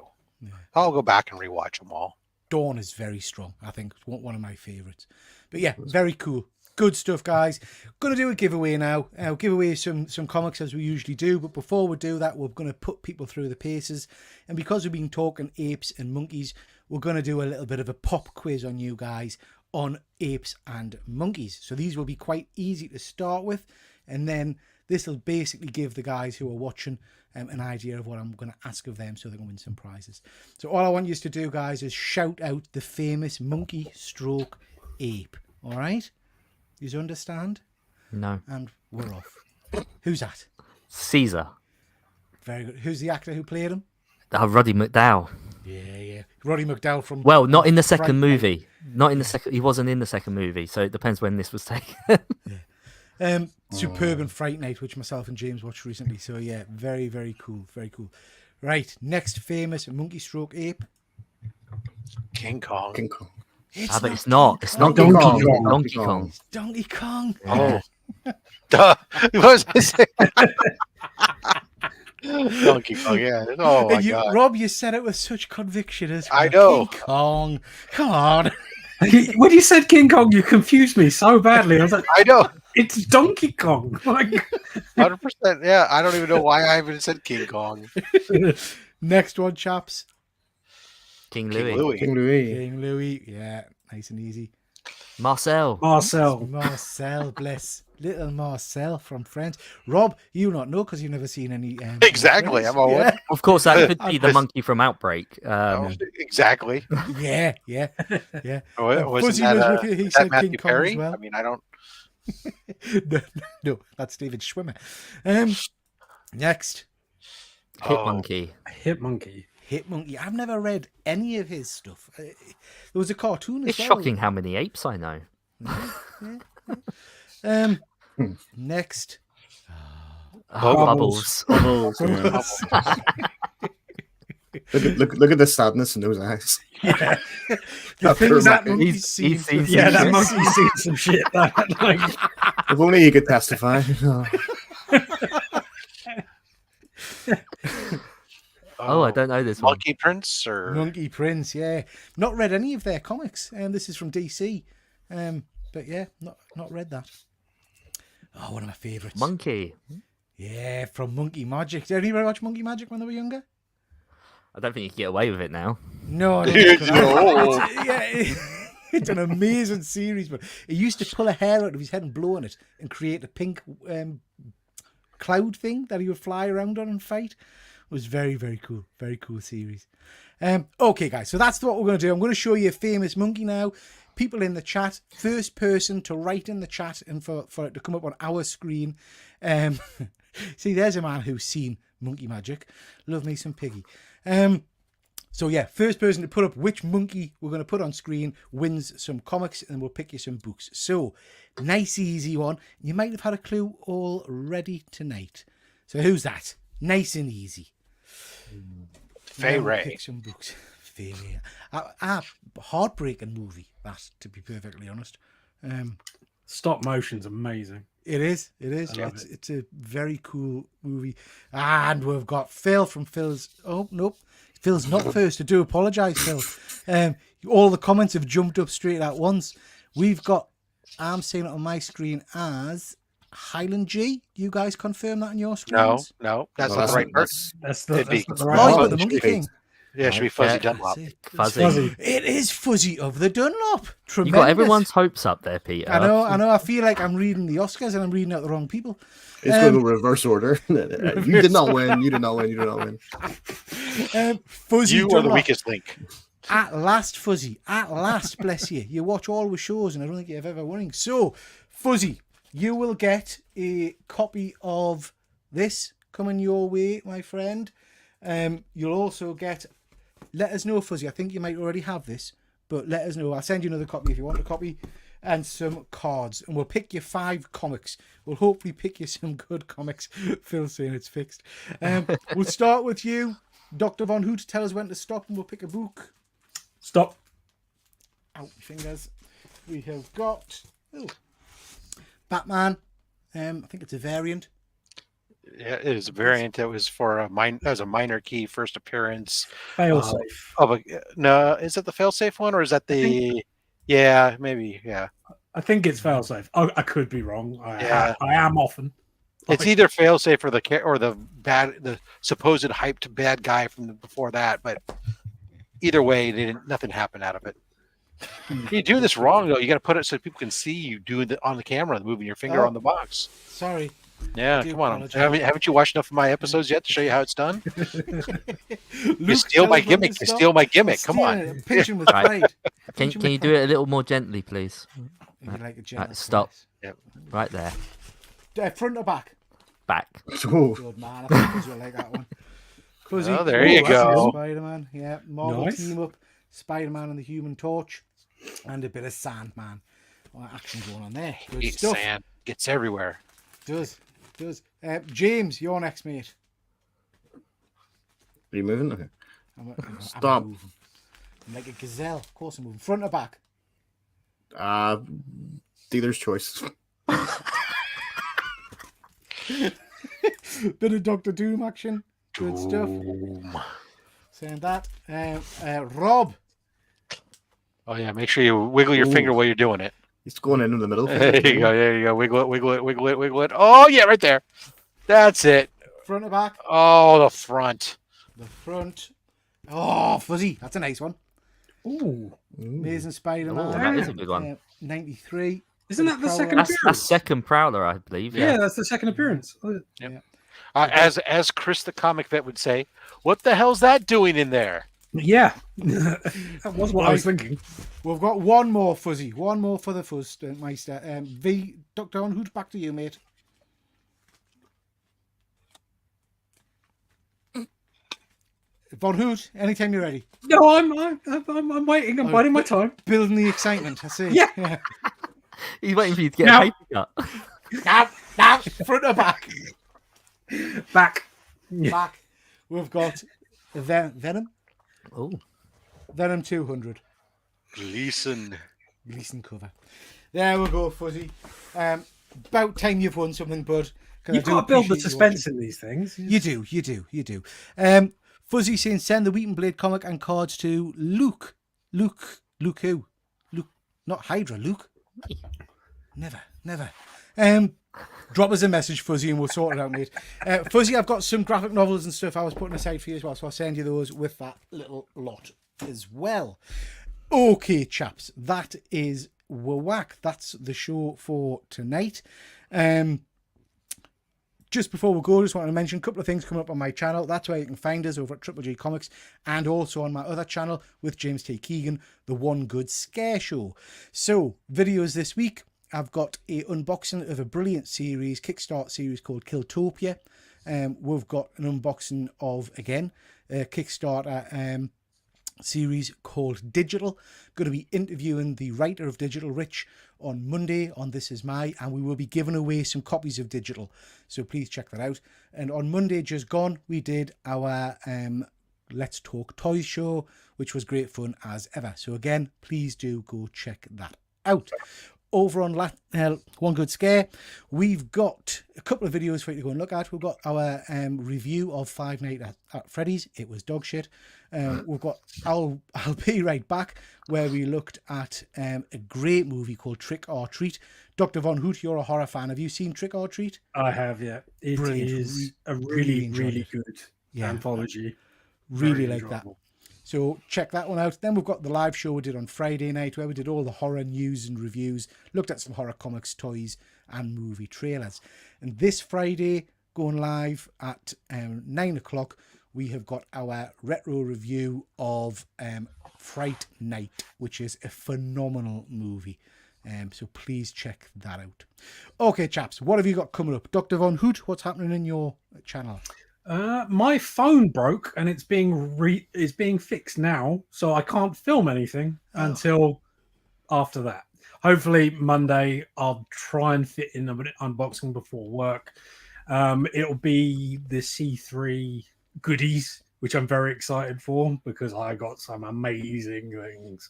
I'll go back and rewatch them all.
Dawn is very strong. I think it's one of my favorites. But yeah, very cool. Good stuff, guys. Going to do a giveaway now. Give away some comics as we usually do. But before we do that, we're going to put people through the paces. And because we've been talking apes and monkeys, we're going to do a little bit of a pop quiz on you guys on apes and monkeys. So these will be quite easy to start with. And then this will basically give the guys who are watching an idea of what I'm going to ask of them so they can win some prizes. So all I want you to do, guys, is shout out the famous monkey stroke ape. All right? You understand?
No.
And we're off. Who's that?
Caesar.
Very good. Who's the actor who played him?
Roddy McDowall.
Yeah. Roddy McDowall from...
Well, not in the second movie. Not in the second... He wasn't in the second movie, so it depends when this was taken.
Superb and Fright Night, which myself and James watched recently. So yeah, very, very cool. Very cool. Right, next famous monkey stroke ape.
King Kong.
But it's not. It's not
Donkey
Donkey
Kong.
Kong. Donkey Kong.
It's Donkey Kong.
Oh. Duh. What was I saying? Donkey Kong, yeah. Oh my God.
Rob, you said it with such conviction as
I know.
King Kong. Come on.
When you said King Kong, you confused me so badly. I was like,
I know.
it's Donkey Kong. Like,
100%. Yeah, I don't even know why I even said King Kong.
Next one, chaps.
King
King
Louis.
King Louis. Yeah, nice and easy.
Marcel.
Marcel, bless. Little Marcel from Friends. Rob, you not know because you've never seen any...
Exactly.
Friends.
I'm all
Yeah.
Of course, that could be the monkey from Outbreak.
Exactly.
Yeah.
Wasn't
Fuzzy
that,
was with you. He
is
said
that Matthew
King Kong
Perry?
as well.
I mean, I don't...
no, that's David Schwimmer. Next.
Hitmonkey.
Hitmonkey.
I've never read any of his stuff. There was a cartoon as
It's
well.
shocking how many apes I know.
Next.
Bubbles.
Bubbles, yeah. Look at the sadness in those eyes.
Yeah,
The things that
He's-
monkey's seen.
he's seen
yeah, that
Yes.
monkey's seen some shit. Like,
If only he could testify.
Oh, I don't know this one.
Monkey Prince or
Monkey Prince, yeah. Not read any of their comics. This is from DC. But yeah, not read that. Oh, one of my favourites.
Monkey.
Yeah, from Monkey Magic. Did anybody watch Monkey Magic when they were younger?
I don't think you can get away with it now.
No, I don't
Dude,
think so.
no.
It's an amazing series, but he used to pull a hair out of his head and blow on it and create a pink cloud thing that he would fly around on and fight. It was very, very cool. Very cool series. Okay, guys, so that's what we're going to do. I'm going to show you a famous monkey now. People in the chat, first person to write in the chat and for it to come up on our screen. See, there's a man who's seen Monkey Magic. Love me some Piggy. So yeah, first person to put up which monkey we're going to put on screen wins some comics, and we'll pick you some books. So, nice easy one. You might have had a clue already tonight. So who's that? Nice and easy.
Fay
Now we'll
Ray.
pick some books. Fay Ray. A heartbreaking movie, that, to be perfectly honest.
stop motion's amazing.
It is. It is.
I love
It's a very cool movie. And we've got Phil from Phil's. Oh, nope. Phil's not first. I do apologise, Phil. All the comments have jumped up straight at once. We've got, I'm seeing it on my screen as Highland G. You guys confirm that on your screens?
No, that's
No,
not the right person.
That's
It'd be-
the
Oh,
right
he's
one.
got the Monkey King.
Yeah, it should be Fuzzy
Yeah.
Dunlop.
That's it.
Fuzzy.
Fuzzy.
It is Fuzzy of the Dunlop.
You
Tremendous.
got everyone's hopes up there, Peter.
I know. I feel like I'm reading the Oscars and I'm reading out the wrong people.
It's going to go reverse order. You did not win. You did not win. You did not win.
Fuzzy
You are the
Dunlop.
weakest link.
At last, Fuzzy. At last, bless you. You watch all the shows and I don't think you've ever won. So, Fuzzy, you will get a copy of this coming your way, my friend. You'll also get... Let us know, Fuzzy. I think you might already have this, but let us know. I'll send you another copy if you want a copy, and some cards. And we'll pick you 5 comics. We'll hopefully pick you some good comics. Phil's saying it's fixed. We'll start with you, Dr. Von Hoot. Tell us when to stop and we'll pick a book.
Stop.
Out my fingers. We have got Batman. I think it's a variant.
Yeah, it is a variant that was for a minor key first appearance.
Fail safe.
Of a no, is it the failsafe one or is that the? Yeah, maybe. Yeah,
I think it's fail safe. I could be wrong.
Yeah.
I am often.
it's either failsafe or the supposed hyped bad guy from before that. But either way, nothing happened out of it. You do this wrong though. You got to put it so people can see you doing it on the camera, moving your finger
Oh.
on the box.
Sorry.
Yeah,
do
come on.
apologize.
Haven't you watched enough of my episodes yet to show you how it's done? You
Luke,
steal
tell
my
us when to
gimmick. You
stop.
steal my gimmick.
I'm
Come
stealing
on.
it. Pinching with
Right.
pride.
Can you do it a little more gently, please?
You like a gentle
stop.
caress.
Right there.
Front or back?
Back.
Oh,
Good man. I think Fuzzy will like that one. Fuzzy.
Oh, there you
that's
go.
it. Spider-Man. Yeah. Marvel
Nice.
team up. Spider-Man and the Human Torch. And a bit of Sandman. Well, action going on there. Good
Eat
stuff.
sand. Gets everywhere.
Does. James, you're next, mate.
are you moving? Okay.
I'm
Stop.
moving. I'm like a gazelle. Of course I'm moving. Front or back?
Dealer's choice.
Bit of Doctor Doom action. Good stuff.
Boom.
Saying that. Rob.
Oh yeah, make sure you wiggle your
Ooh.
finger while you're doing it.
He's going in the middle.
There you go. There you go. Wiggle it. Wiggle it. Wiggle it. Wiggle it. Oh yeah, right there. That's it.
Front or back?
Oh, the front.
The front. Oh, Fuzzy. That's a nice one.
Ooh.
Amazing Spider-Man.
Oh, that is a good one.
93.
Isn't that the
Prowler.
second
That's
appearance?
second Prowler, I believe.
Yeah,
Yeah.
that's the second appearance.
As Chris the comic vet would say, what the hell's that doing in there?
Yeah. That was what I was thinking.
We've got one more, Fuzzy. One more for the Fuzz, Meister. Dr. On Hoot, back to you, mate. Von Hoot, anytime you're ready.
No, I'm waiting. I'm biding my time.
Building the excitement, I see.
Yeah.
He's waiting for you to get
Now-
a paper cut.
Now, front or back?
Back.
Back. We've got Venom.
Oh,
Venom 200.
Gleason.
Gleason cover. There we go, Fuzzy. About time you've won something, bud. 'Cause I
You've
do
got to build the
appreciate you
suspense
watching.
in these things.
You do. Fuzzy saying send the Wheaton Blade comic and cards to Luke. Luke who? Luke, not Hydra, Luke. Never. Drop us a message, Fuzzy, and we'll sort it out, mate. Fuzzy, I've got some graphic novels and stuff I was putting aside for you as well, so I'll send you those with that little lot as well. Okay, chaps, that is whack. That's the show for tonight. Just before we go, I just want to mention a couple of things coming up on my channel. That's where you can find us over at Triple G Comics and also on my other channel with James T. Keegan, the One Good Scare Show. So, videos this week. I've got a unboxing of a brilliant series, Kickstart series called Killtopia. We've got an unboxing of, again, a Kickstarter series called Digital. Going to be interviewing the writer of Digital, Rich, on Monday on This Is My, and we will be giving away some copies of Digital, so please check that out. And on Monday just gone, we did our Let's Talk Toys show, which was great fun as ever. So again, please do go check that out. Over on One Good Scare, we've got a couple of videos for you to go and look at. We've got our review of Five Nights at Freddy's. It was dog shit. We've got I'll Be Right Back, where we looked at a great movie called Trick or Treat. Dr. Von Hoot, you're a horror fan. Have you seen Trick or Treat?
I have, yeah. It
Brilliant.
is a
Really
really good anthology.
Really
Very
like that.
enjoyable.
So check that one out. Then we've got the live show we did on Friday night, where we did all the horror news and reviews, looked at some horror comics, toys, and movie trailers. And this Friday, going live at 9 o'clock, we have got our retro review of Fright Night, which is a phenomenal movie. So please check that out. Okay, chaps, what have you got coming up? Dr. Von Hoot, what's happening in your channel?
My phone broke and it's being fixed now, so I can't film anything until after that. Hopefully Monday I'll try and fit in an unboxing before work. It'll be the C3 goodies, which I'm very excited for because I got some amazing things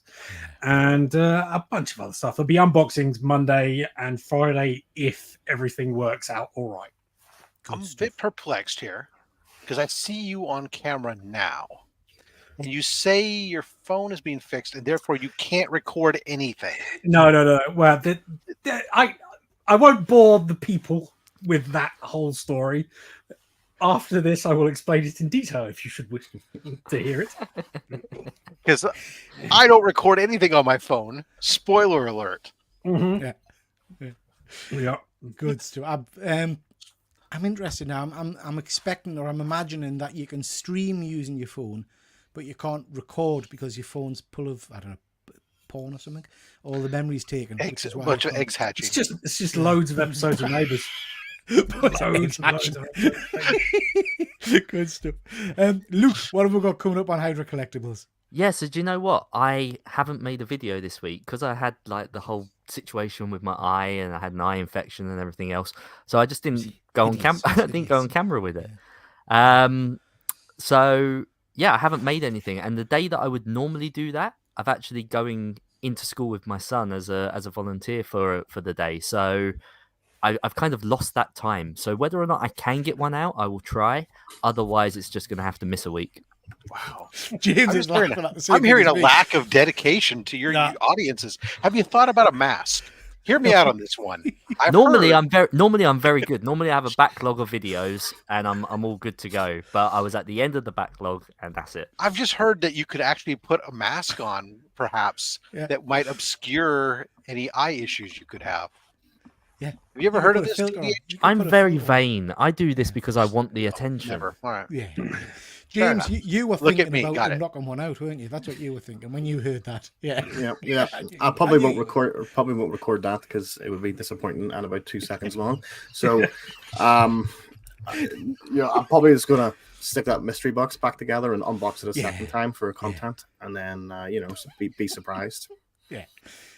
and a bunch of other stuff. There'll be unboxings Monday and Friday if everything works out all right.
I'm a bit perplexed here because I see you on camera now. And you say your phone is being fixed and therefore you can't record anything.
No. Well, I won't bore the people with that whole story. After this, I will explain it in detail if you should wish to hear it.
Because I don't record anything on my phone. Spoiler alert.
Mm-hmm.
Yeah. Good stuff. I'm interested now. I'm expecting, or I'm imagining that you can stream using your phone, but you can't record because your phone's full of, I don't know, porn or something. All the memory's taken.
A bunch of eggs hatching.
It's just loads of episodes of Neighbours. Loads.
Good stuff. Luke, what have we got coming up on Hydra Collectibles?
yeah. So do you know what? I haven't made a video this week because I had like the whole situation with my eye and I had an eye infection and everything else. So I just didn't go on camera. I didn't go on camera with it. So yeah, I haven't made anything. And the day that I would normally do that, I've actually going into school with my son as a volunteer for the day. So I've kind of lost that time. So whether or not I can get one out, I will try. Otherwise, it's just going to have to miss a week.
Wow.
James is laughing at the same
I'm hearing a
thing as me.
lack of dedication to your audiences. Have you thought about a mask? Hear me out on this one.
Normally I'm very good. Normally I have a backlog of videos and I'm all good to go. But I was at the end of the backlog and that's it.
I've just heard that you could actually put a mask on, perhaps, that might obscure any eye issues you could have.
Yeah.
Have you ever heard of this?
I'm very vain. I do this because I want the attention.
Never. All right.
Yeah. James, you were
Look
thinking
at me,
about
got it.
knocking one out, weren't you? That's what you were thinking when you heard that. Yeah.
Yeah. I probably won't record that because it would be disappointing and about 2 seconds long. So, I'm probably just gonna stick that mystery box back together and unbox it a second time for content, and then be surprised.
Yeah.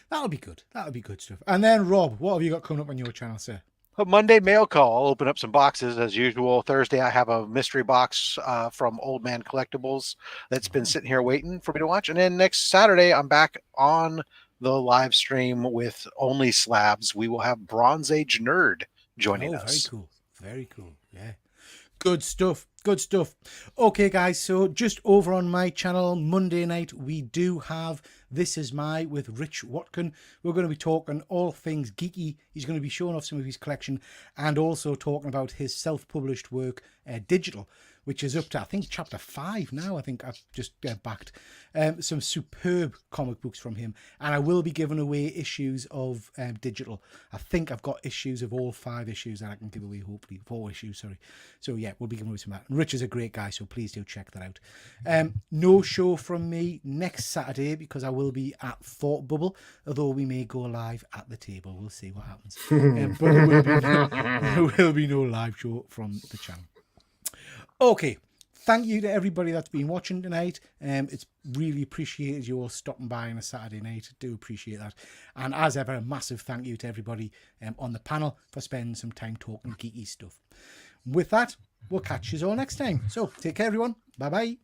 That'll be good. That'll be good stuff. And then Rob, what have you got coming up on your channel, sir?
A Monday mail call. I'll open up some boxes as usual. Thursday, I have a mystery box from Old Man Collectibles that's been sitting here waiting for me to watch. And then next Saturday, I'm back on the live stream with Only Slabs. We will have Bronze Age Nerd joining us.
Very cool. Very cool. Yeah. Good stuff. Good stuff. Okay, guys. So just over on my channel, Monday night, we do have This Is My with Rich Watkin. We're going to be talking all things geeky. He's going to be showing off some of his collection and also talking about his self-published work, Digital, which is up to, I think, chapter 5 now. I think I've just backed some superb comic books from him. And I will be giving away issues of Digital. I think I've got issues of all 5 issues that I can give away, hopefully. 4 issues, sorry. So, yeah, we'll be giving away some of that. And Rich is a great guy, so please do check that out. No show from me next Saturday because I will be at Thought Bubble, although we may go live at the table. We'll see what happens. But there will be no live show from the channel. Okay, thank you to everybody that's been watching tonight. It's really appreciated you all stopping by on a Saturday night. Do appreciate that. And as ever, a massive thank you to everybody on the panel for spending some time talking geeky stuff. With that, we'll catch you all next time. So take care, everyone. Bye-bye.